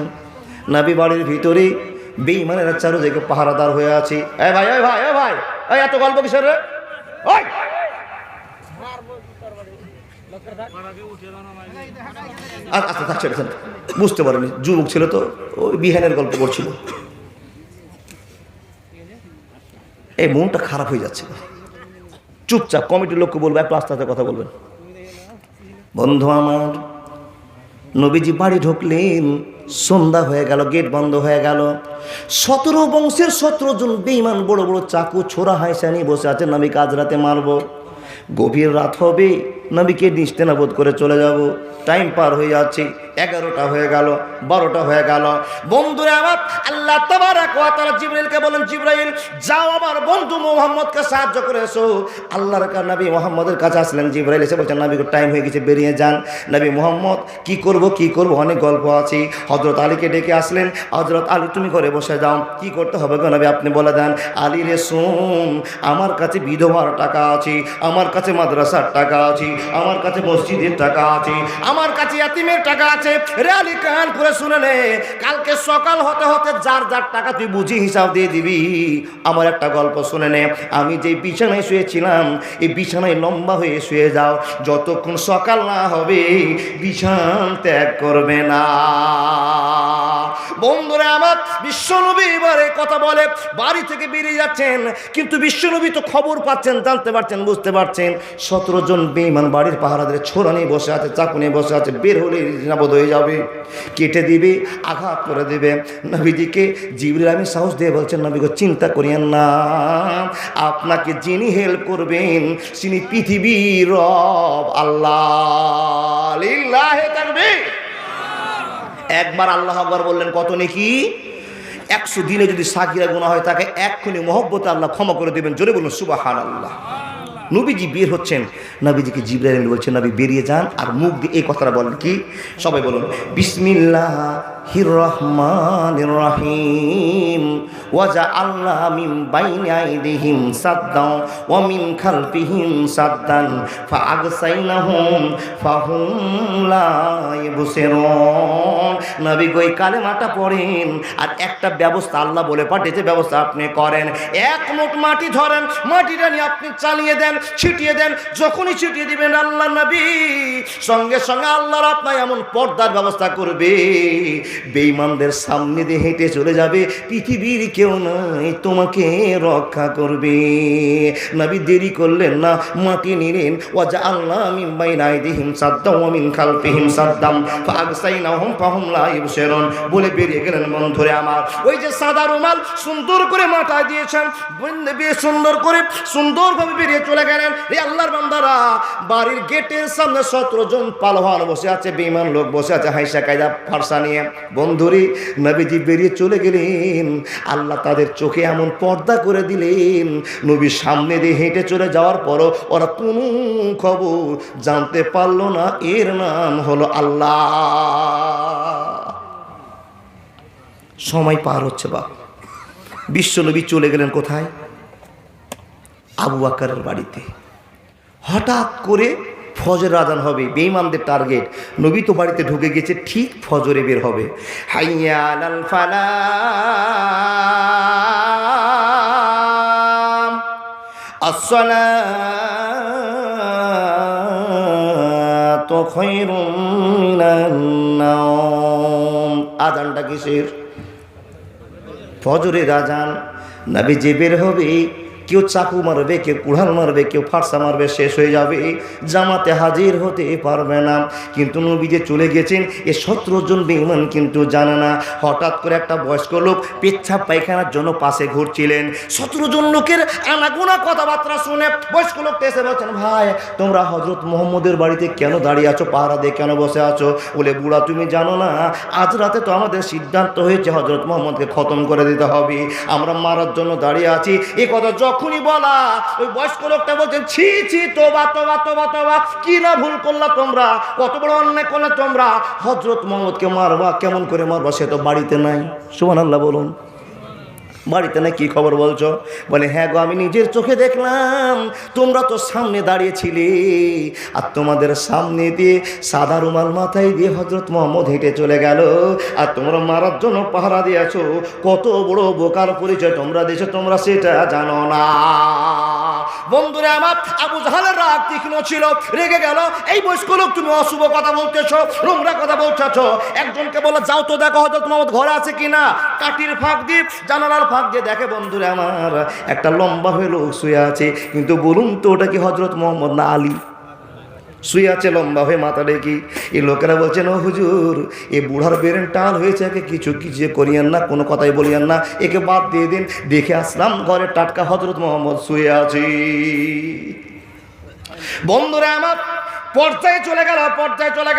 নবী বাড়ির ভিতরে বেঈমানেরা চারদিকে পাহারাদার হয়ে আছে। এ ভাই, এ ভাই, এ ভাই, এই এত গল্প কিসের রে? ওই আচ্ছা থাকছে, বুঝতে পারেনি, যুবক ছিল তো, ওই বিহানের গল্প করছিল। এই মনটা খারাপ হয়ে যাচ্ছে। চুপচাপ কমিটির লোককে বলবো একটু আস্তে আস্তে কথা বলবেন। বন্ধু আমার, নবীজি বাড়ি ঢুকলেন, সন্ধ্যা হয়ে গেল, গেট বন্ধ হয়ে গেল। 17 বংশের 17 জন বেঈমান বড় বড় চাকু ছোড়া হাইসা নিয়ে বসে আছে, নবীকে আজ রাতে মারবো। গভীর রাত হবে, নবীকে নিস্তেনাবোধ করে চলে যাব। টাইম পার হয়ে যাচ্ছে, 11টা হয়ে গেল, 12টা হয়ে গেল। বন্ধুরা আমার, আল্লাহ তাবারক ওয়া তাআলা জিবরাইলকে বলেন, জিবরাইল যাও আমার বন্ধু মুহাম্মদকে সাহায্য করে এসো। আল্লাহর নবী মুহাম্মদের কাছে আসলেন। জিবরাইল এসে বলছেন, নবীকে টাইম হয়ে গেছে, বেরিয়ে যান। নবী মুহাম্মদ কি করব অনেক গল্প আছে। হযরত আলীকে ডেকে আসলেন। হযরত আলী, তুমি ঘরে বসে যাও, কি করতে হবে গো নবী আপনি বলে দেন। আলী রে শুন, আমার কাছে বিধবার টাকা আছে, আমার কাছে মাদ্রাসার টাকা আছে, আমার কাছে মসজিদের টাকা আছে, আমার কাছে ইয়াতিমের টাকা আছে। রে আলী, কান করে শুনে নে, কালকে সকাল হতে হতে যার যার টাকা তুই বুঝি হিসাব দিয়ে দিবি। আমার একটা গল্প শুনে নে, আমি যে বিছানায় শুয়েছিলাম, এই বিছানায় লম্বা হয়ে শুয়ে যাও, যতক্ষণ সকাল না হবে বিছান ত্যাগ করবে না। বন্ধুরা আমার, বিশ্বনবী এবারে কথা বলে বাড়ি থেকে বেরিয়ে যাচ্ছেন, কিন্তু বিশ্বনবী তো খবর পাচ্ছেন, জানতে পারছেন, বুঝতে পারছেন 17 জন বেঈমান বাড়ির পাহারাদের ছোরা নিয়ে বসে আছে, চাকু নিয়ে বসে আছে। বের হলে নিরাপদ হয়ে যাবে, কেটে দিবে, আঘাত করে দেবে। নবীজিকে জিবরিল আমিন সাহস দিয়ে বলছেন, নবীকে চিন্তা করিয়েন না, আপনাকে যিনি হেল্প করবেন তিনি পৃথিবীর রব আল্লাহ। লিল্লাহি তাকবীর। একবার আল্লাহু আকবার বললেন, কত নেকি? 100 দিনে যদি সাগিরা গুনাহ হয় তাকে এক্ষুনি মহব্বতে আল্লাহ ক্ষমা করে দেবেন। জোরে বলুন সুবহানাল্লাহ। নবীজি বের হচ্ছেন, নবীজিকে জিবরাইল বলছেন, নবী বেরিয়ে যান, আর মুখ দিয়ে এই কথাটা বলেন কি? সবাই বলুন, বিসমিল্লাহির রহমানির রহিম, ওয়াজআলনা মিন বাইনি আইদিহিম সাদ্দান ওয়া মিন খালফিহিম সাদ্দান ফাআগসাইনাহুম ফাহুম লা ইবসিরুন। নবী কই কালেমাটা পড়েন, আর একটা ব্যবস্থা আল্লাহ বলে পাঠিয়েছে, ব্যবস্থা আপনি করেন। এক মুঠ মাটি ধরেন, মাটিটা নিয়ে আপনি চালিয়ে দেন, ছিটিয়ে দেন। যখনই ছিটিয়ে দিবেন আল্লাহ নবী, সঙ্গে সঙ্গে আল্লাহর আপনার এমন পর্দার ব্যবস্থা করবে, বেঈমানদের সামনে দিয়ে হেঁটে চলে যাবে, পৃথিবীর কেউ নাই তোমাকে রক্ষা করবে। নবী দেরি করলেন না, মাটি নিলেন। ওয়াজআলনা মিন বাইনি আইদিহিম সাদ্দাম ওয়া মিন খালফিহিম সাদ্দাম ফাআগসাইনাহুম ফাহুম লা ইবসিরুন বলে বেরিয়ে গেলেন। বন্ধুরে আমার, ওই যে সাদা রুমাল সুন্দর করে মাথায় দিয়েছেন, সুন্দরভাবে বেরিয়ে চলে গেলেন। এই আল্লাহর বান্দারা, বাড়ির গেটের সামনে 17 জন পালোয়ান বসে আছে, বেঈমান লোক বসে আছে হাইসা কায়দা ফারসা নিয়ে। বন্ধুরে, নবীজি বেরিয়ে চলে গেলেন, আল্লাহ তাদের চোখে এমন পর্দা করে দিলেন, নবীর সামনে দিয়ে হেঁটে চলে যাওয়ার পরও ওরা কোনো খবর জানতে পারলো না। এর নাম হলো আল্লাহ। সময় পার হচ্ছে বা বিশ্বনবী চলে গেলেন কোথায়? আবু বকরের বাড়িতে। হঠাৎ করে ফজর আজান হবে, বেঈমানদের টার্গেট। নবী তো বাড়িতে ঢুকে গেছে, ঠিক ফজরে বের হবে। হাইয়া আলাল ফালাহ, আসসালাতু খায়রুম মিনান নাওম। আজানটা কিসের? ফজরের আজান। নবী যে বের হবে, কেউ চাকু মারবে, কেউ কুড়াল মারবে, কেউ ফারসা মারবে, শেষ হয়ে যাবে, জামাতে হাজির হতে পারবে না। কিন্তু নবী যে চলে গেছেন এ 17 জন বেঈমান কিন্তু জানে না। হঠাৎ করে একটা বয়স্ক লোক পেচ্ছাপ পায়খানার জন্য পাশে ঘুরছিলেন। 17 জন লোকের আনাগোনা কথাবার্তা শুনে বয়স্ক লোকটা এসে বলছেন, ভাই তোমরা হযরত মুহাম্মদের বাড়িতে কেন দাঁড়িয়ে আছো, পাহারা দিয়ে কেন বসে আছো? বলে, বুড়া তুমি জানো না, আজ রাতে তো আমাদের সিদ্ধান্ত হয়েছে হযরত মুহাম্মদকে খতম করে দিতে হবে, আমরা মারার জন্য দাঁড়িয়ে আছি। এই কথা যখনই বলা, ওই বয়স্ক লোকটা বলছেন, ছি ছি, তোবা তোবা তোবা তোবা, কি না ভুল করলা তোমরা, কত বড় অন্যায় করলে তোমরা, হযরত মুহাম্মদকে মারবা, কেমন করে মারবা, সে তো বাড়িতে নাই। সুবহানাল্লাহ বলুন। বাড়িতে না কি খবর বলছো? বলে হ্যাঁ গো, আমি নিজের চোখে দেখলাম তোমরা তো সামনে দাঁড়িয়েছিলে, আর তোমাদের সামনে দিয়ে সাদা রুমাল মাথায় দিয়ে হযরত মুহাম্মদ হেঁটে চলে গেল, আর তোমরা মারার জন্য পাহারা দিয়েছো। কত বড় বোকার পরিচয় তোমরা দিয়েছো, তোমরা সেটা জানো না। বন্ধুরা আমার, আবু জাহালের রাগ তীক্ষ্ণ ছিল, রেগে গেল। এই বয়স্ক লোক, তুমি অশুভ কথা বলতেছো, নোংরা কথা বলতেছো। একজনকে বলে যাও তো দেখো হযরত মুহাম্মদ ঘরে আছে কিনা। কাঠির ফাঁক দিয়ে, জানালার ফাঁক দিয়ে দেখে বন্ধুরা আমার, একটা লম্বা হয়ে লোক শুয়ে আছে। কিন্তু বলুন তো ওটা কি হযরত মুহাম্মদ না আলী? শুয়ে আছে লম্বা হয়ে মাথা রেখে। এই লোকেরা বলছেন ও হুজুর, এ বুড়ার বেরেন টাল হয়েছে, একে কিছু করিয়েন না, কোনো কথাই বলিয়েন না, একে বাদ দিয়ে দিন। দেখে আসলাম ঘরে টাটকা হযরত মুহাম্মদ শুয়ে আছে। বন্ধুরা আমার, পর্যায়ে চলে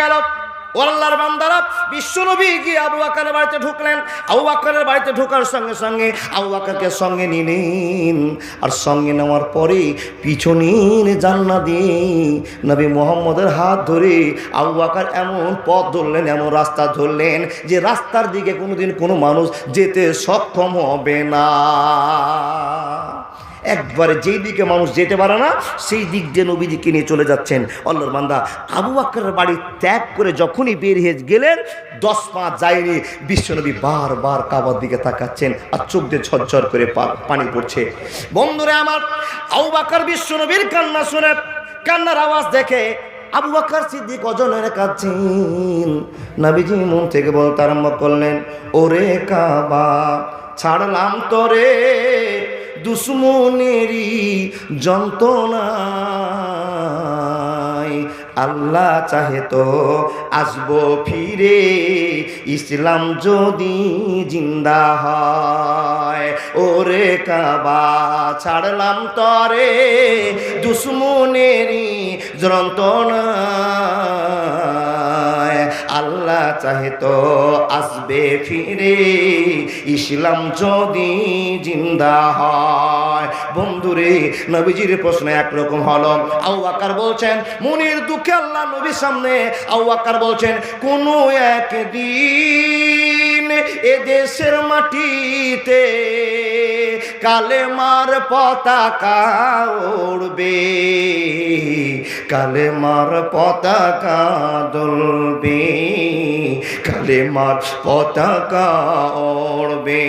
গেল ও আল্লাহর বান্দারা। বিশ্বনবী গিয়ে আবু বকরের বাড়িতে ঢুকলেন। আবু বকরের বাড়িতে ঢোকার সঙ্গে সঙ্গে আবু বকরকে সঙ্গে নিলেন। আর সঙ্গে নেওয়ার পরে পিছনের জানলা দিয়ে নবী মুহাম্মদের হাত ধরে আবু বকর এমন পথ ধরলেন, এমন রাস্তা ধরলেন যে রাস্তার দিকে কোনোদিন কোনো মানুষ যেতে সক্ষম হবে না। একবারে যেই দিকে মানুষ যেতে পারে না সেই দিক দিয়ে নবীজিকে নিয়ে চলে যাচ্ছেন আল্লাহর বান্দা। আবু বকরের বাড়ি ত্যাগ করে যখনই বের হয়ে গেলেন, 10 পা যায়নি, বিশ্বনবী বারবার কাবার দিকে তাকাচ্ছেন, আর চোখ দিয়ে ঝরঝর করে পানি পড়ছে। বন্ধুরা আমার, আবু বকর বিশ্বনবীর কান্না শুনে, কান্নার আওয়াজ দেখে আবু বকর সিদ্দিক অজনের কাছেন। নবীজি মন থেকে বলতে আরম্ভ করলেন, ওরে কাবা ছাড়লাম তোরে দুশ্মনেরই যন্ত্রণায়, আল্লাহ চাহে তো আসবো ফিরে, ইসলাম যদি জিন্দা হয়। ওরে কাবা ছাড়লাম তরে দুশ্মনেরই যন্ত্রণায়, আল্লাহ চাহে তো আসবে ফিরে, ইসলাম যদি জিন্দা হয়। বন্ধুরে, নবীজির প্রশ্ন একরকম হলো। আবু বকর বলছেন মনির দুঃখে আল্লাহ নবীর সামনে। আবু বকর বলছেন কোন একদিন এ দেশের মাটিতে কালেমার পতাকা উড়বে, কালেমার পতাকা দুলবে, কালেমার পতাকা উড়বে,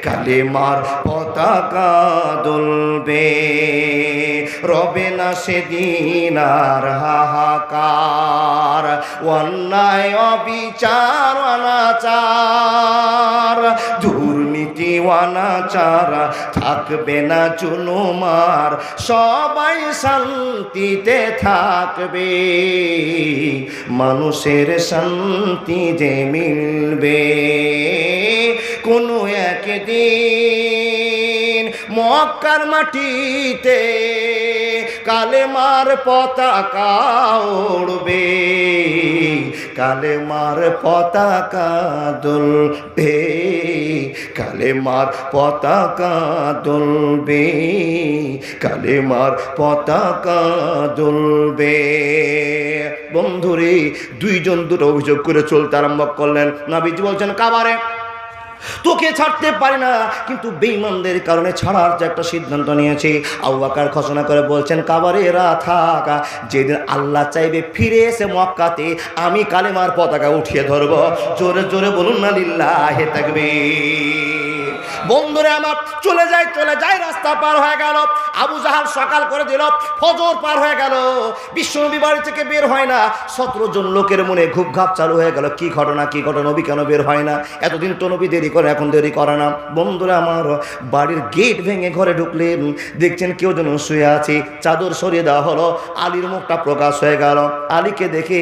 কালেমার পতাকা দুলবে। রবে না সেদিন আর হাহাকার, অন্যায় অবিচার অনাচার, দুর্নীতি অনাচার থাকবে না জুলুমার, সবাই শান্তিতে থাকবে, মানুষের শান্তি যে মিলবে। কোনো একদিন মক্কার মাটিতে কালেমার পতাকা উড়বে, কালেমার পতাকা দুলবে, কালেমার পতাকা দুলবে, কালেমার পতাকা দুলবে। বন্ধুরে, দুইজন দুটো অভিযোগ করে চলতে আরম্ভ করলেন। নবীজি বলছেন কাবারে তোকে ছাড়তে পারি না, কিন্তু বেঈমানদের কারণে ছাড়ার যে একটা সিদ্ধান্ত নিয়েছি। আবু বকর ঘোষণা করে বলছেন কাবারে এরা থাকা, যেদিন আল্লাহ চাইবে ফিরে এসে মক্কাতে আমি কালেমার পতাকা উঠিয়ে ধরবো। জোরে জোরে বলুন না লিল্লাহি তাকবীর। বন্ধুরে আমার, চলে যায়, রাস্তা পার হয়ে গেল। আবু জাহাল সকাল করে দিল, ফজর পার হয়ে গেল, বিশ্বনবী বাড়ি থেকে বের হয় না। 17 জন লোকের মনে ঘুপঘাপ চালু হয়ে গেল, কি ঘটনা, নবী কেন বের হয় না? এতদিন তো নবী দেরি করে, এখন দেরি করে না। বন্ধুরা আমার, বাড়ির গেট ভেঙে ঘরে ঢুকলেন, দেখছেন কেউ যেন শুয়ে আছে, চাদর সরিয়ে দেওয়া হলো, আলীর মুখটা প্রকাশ হয়ে গেল। আলীকে দেখে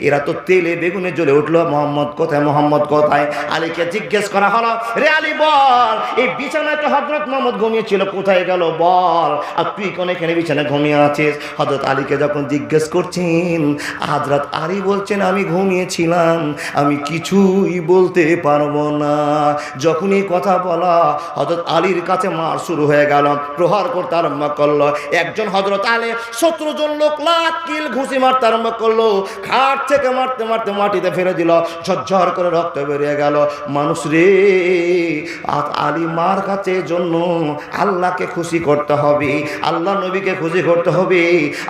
এরা তো তেলে বেগুনে জ্বলে উঠলো, মোহাম্মদ কোথায়, মোহাম্মদ কোথায়? আলীকে জিজ্ঞেস করা হলো, রে আলী বল, এই বিছানায় তো হযরত মুহাম্মদ ঘুমিয়েছিল, কোথায় গেল বল, আর তুই কোন এখানে বিছানায় ঘুমিয়ে আছিস? হযরত আলীকে যখন জিজ্ঞেস করছেন, হযরত আলী বলছেন আমি ঘুমিয়েছিলাম, আমি কিছুই বলতে পারবো না। যখনই কথা বলা হযরত আলীর কাছে মার শুরু হয়ে গেল, প্রহার করতে আরম্ভ করলো। একজন হযরত আলী 17 জন লোক লাত কিল ঘুষি মারতে আরম্ভ করলো, খাট থেকে মারতে মারতে মাটিতে ফেলে দিল, ঝরঝর করে রক্ত বেরিয়ে গেল। মানুষ রে, হযরত আলী মার কাছে জন্য আল্লাহকে খুশি করতে হবে, আল্লাহ নবীকে খুশি করতে হবে।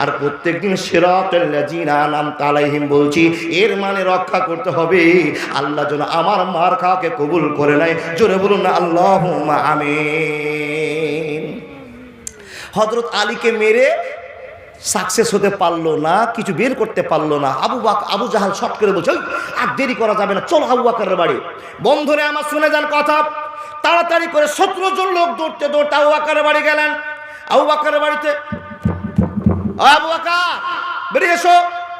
আর প্রত্যেকদিন সিরাতাল লাযিনা আনআমতা আলাইহিম বলছি, এর মানে রক্ষা করতে হবে আল্লাহ যেন আমার মার খাওয়াকে কবুল করে নেয়। জোরে বলুন না আল্লাহুম্মা আমিন। হযরত আলীকে মেরে সাকসেস হতে পারলো না, কিছু বের করতে পারলো না। আবু জাহাল শট করে বলছে, আর দেরি করা যাবে না, চলো আবু বকরের বাড়ি। বন্ধুরে আমার শুনে যান কথা, তাড়াতাড়ি করে 17 জন লোক দৌড়তে দৌড়তে আবু বকরের বাড়ি গেলেন। আবু বকরের বাড়িতে, আবু বকর বেরিয়ে এসো।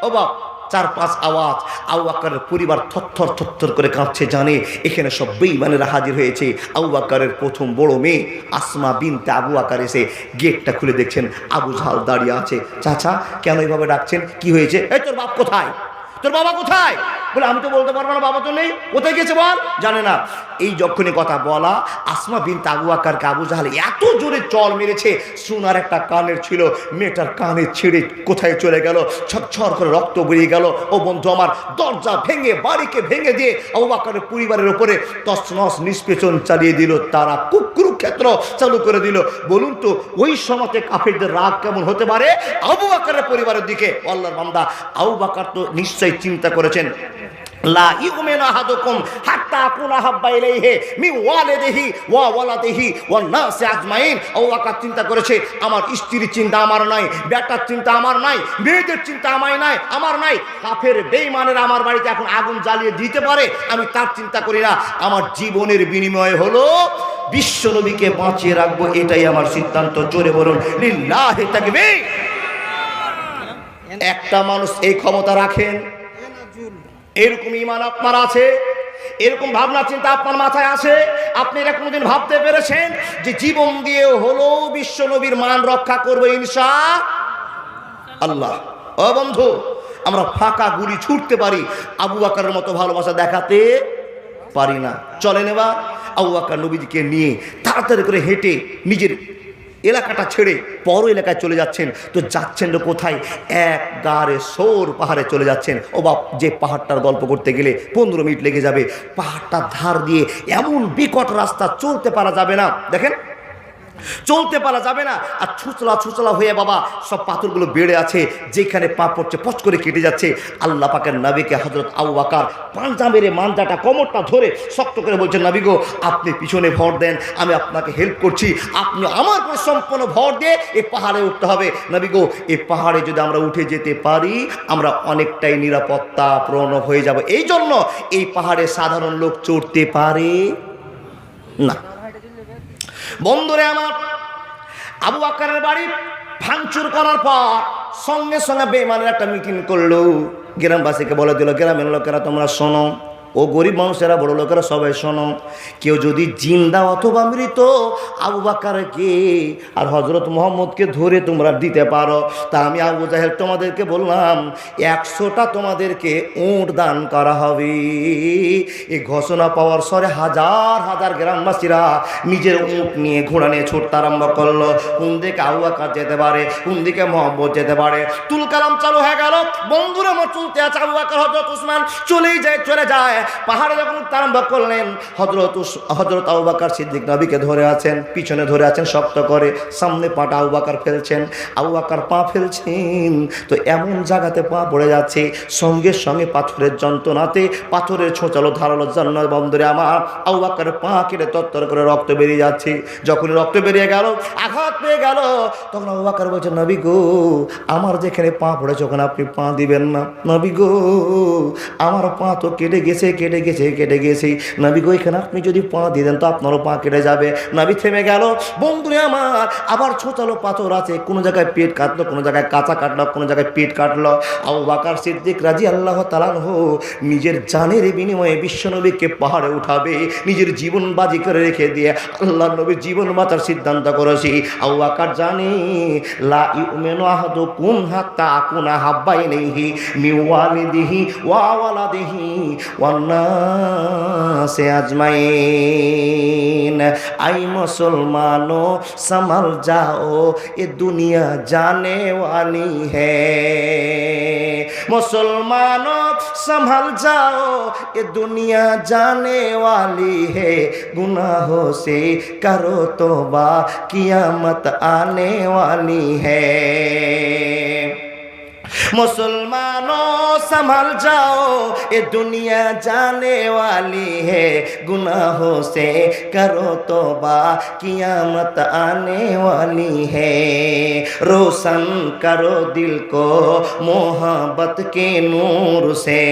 ও বাপ, 4-5 আওয়াজ। আবু বকরের পরিবার থরথর থরথর করে কাঁপছে, জানে এখানে সব বেঈমানেরা হাজির হয়েছে। আবু বকরের প্রথম বড় মেয়ে আসমা বিনতে আবু বকর এসে গেটটা খুলে দেখছেন আবু জাহাল দাঁড়িয়ে আছে। চাচা কেন এইভাবে ডাকছেন, কি হয়েছে? এই তোর বাপ কোথায়, তোর বাবা কোথায়? বলে আমি তো বলতে পারবো না, বাবা তো নেই। কোথায় গেছে বল? জানে না। এই যখনই কথা বলা, আসমা বিনতে আবু বকরকে আবু জাহাল এত জোরে চল মেরেছে, সোনার একটা কানের ছিল, মেয়েটার কানে ছিঁড়ে কোথায় চলে গেল, ছটছর করে রক্ত বেরিয়ে গেল। ও বন্ধু আমার, দরজা ভেঙে বাড়িকে ভেঙে দিয়ে আবু বকরের পরিবারের উপরে তছনছ নিষ্পেষণ চালিয়ে দিল, তারা কুরুক্ষেত্র চালু করে দিল। বলুন তো ওই সময়তে কাফেরদের রাগ কেমন হতে পারে আবু বকরের পরিবারের দিকে? আল্লাহর বান্দা, আবু বকর তো নিশ্চয়ই চিন্তা করেছেন, লা ইউমিনু আহাদুকুম হাত্তা আকুনা হাব্বা ইলাইহি মিন ওয়ালিদিহি ওয়া ওয়ালাদিহি ওয়ান নাসি আজমাইন। আবু বকর চিন্তা করেছে, আমার স্ত্রীর চিন্তা আমার নাই, বেটার চিন্তা আমার নাই, মেয়েদের চিন্তা আমার নাই। কাফের বেঈমানেরা আমার বাড়িতে এখন আগুন জ্বালিয়ে দিতে পারে, আমি তার চিন্তা করি না। আমার জীবনের বিনিময় হলো বিশ্ব নবীকে বাঁচিয়ে রাখবো, এটাই আমার সিদ্ধান্ত। জোরে বলুন লিল্লাহি তাকবীর। একটা মানুষ এই ক্ষমতা রাখেন, এরকম ঈমান আপনার আছে, এরকম ভাবনা চিন্তা আপনার মাথায় আছে? আপনি এটা কোনোদিন ভাবতে পেরেছেন যে জীবন দিয়ে হলো বিশ্ব নবীর মান রক্ষা করবো ইনশাআল্লাহ? ও বন্ধু, আমরা ফাঁকা গুলি ছুটতে পারি, আবু বকরের মতো ভালোবাসা দেখাতে পারি না। চলেন এবার আবু বকর নবীজিকে নিয়ে তাড়াতাড়ি করে হেঁটে নিজের এলাকাটা ছেড়ে বড় এলাকায় চলে যাচ্ছেন। তো যাচ্ছেন তো কোথায়? এক গাড়ে সোর পাহাড়ে চলে যাচ্ছেন। ও বাপ, যে পাহাড়টার গল্প করতে গেলে 15 মিনিট লেগে যাবে। পাহাড়টার ধার দিয়ে এমন বিকট রাস্তা, চলতে পারা যাবে না। দেখেন, চলতে পারা যাবে না। আর ছুচলা হয়ে বাবা সব পাথরগুলো বেড়ে আছে, যেখানে পা পড়ছে পচ করে কেটে যাচ্ছে। আল্লাহ পাকের নবীকে হযরত আবু বকর পাঞ্জা মেরে মানজাটা কোমরটা ধরে শক্ত করে বলছেন, নবী গো আপনি পিছনে ভর দেন, আমি আপনাকে হেল্প করছি, আপনি আমার উপর সম্পূর্ণ ভর দিয়ে এই পাহাড়ে উঠতে হবে। নবী গো, এই পাহাড়ে যদি আমরা উঠে যেতে পারি, আমরা অনেকটাই নিরাপত্তা প্রণব হয়ে যাব। এই জন্য এই পাহাড়ে সাধারণ লোক চড়তে পারে না। বন্ধুরে আমার, আবু বকরের বাড়ি ভাঙচুর করার পর সঙ্গে সঙ্গে বেঈমানের একটা মিটিং করলো, গ্রামবাসীকে বলে দিল, গ্রামের লোকেরা তোমরা শোনো, ও গরিব মানুষেরা বড় লোকেরা সবাই শোনো, কেউ যদি জিন্দা অথবা মৃত আবু বকরকে আর হযরত মুহাম্মদকে ধরে তোমরা দিতে পারো, তা আমি আবু জাহেল তোমাদেরকে বললাম 100টা তোমাদেরকে উট দান করা হবে। এই ঘোষণা পাওয়ার সরে হাজার হাজার গ্রামবাসীরা নিজের উট নিয়ে ঘোড়া নিয়ে ছুটতে আরম্ভ করলো। কোন দিকে আবু বকর যেতে পারে, কোন দিকে মুহাম্মদ যেতে পারে, তুলকালাম চালু হয়ে গেল। বন্ধুরা আমার চলতে আছে, আবু বকর হযরত উসমান চলে যায়। পাহাড়ে যখন আরম্ভ করলেন, হযরত আবু বকর সিদ্দিক নবীকে ধরে আছেন, পিছনে ধরে আছেন শক্ত করে, সামনে পাটা আবু বকর ফেলছেন। আবু বকর পা ফেলছেন তো এমন জায়গাতে পা পড়ে যাচ্ছে, সঙ্গে সঙ্গে পাথরের যন্ত্রণাতে পাথরের ছোঁচালো ধারালো জন্য বন্ধুরে আমার আবু বকরের পা কেটে তত্তর করে রক্ত বেরিয়ে যাচ্ছে। যখন রক্ত বেরিয়ে গেল, আঘাত পেয়ে গেল, তখন আবু বকর বলছে, নবী গো আমার যেখানে পা পড়েছে ওখানে আপনি পা দিবেন না। নবী গো আমার পা তো কেটে গেছে নবী গো, এখানে আপনি যদি পা দিয়ে দেন তো আপনারও পা কেটে যাবে। নবী থেমে গেল। বন্ধুরে আমার, আবার ছোটালো পাথর আছে, কোনো জায়গায় পেট কাটলো, কোনো জায়গায় কাঁচা কাটলো, কোনো জায়গায় পেট কাটলো। আবু বকর সিদ্দিক রাদিয়াল্লাহু তাআলা আনহু নিজের জানের বিনিময়ে বিশ্বনবীকে পাহাড়ে উঠাবে, নিজের জীবন বাজি করে রেখে দিয়ে আল্লাহর নবীর জীবন বাঁচার সিদ্ধান্ত করেছি। আবু বকর জানে লা ইউমিনু আহাদুকুম হাত্তা আকুনা হাব্বা ইলাইহি মিন ওয়ালিদিহি ওয়া ওয়ালাদিহি ওয়ান নাসি আজমাইন। आई मुसलमानों संभल जाओ ये दुनिया जाने वाली है। मुसलमानों संभल जाओ ये दुनिया जाने वाली है। गुनाहों से करो तौबा कियामत आने वाली है। मुसलमानों संभल जाओ ये दुनिया जाने वाली है। गुनाहों से करो तौबा कियामत आने वाली है। रोशन करो दिल को मोहब्बत के नूर से,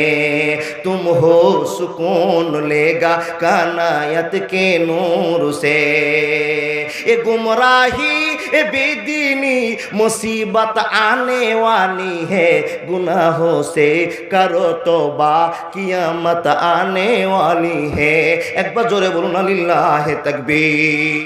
तुम हो सुकून लेगा कानायत के नूर से। ये गुमराही ये बेदीनी मुसीबत आने वाली है। गुनाहों से करो तौबा कियामत आने वाली है। एक बार जोरे बोलूं ना लिल्लाह तकबीर।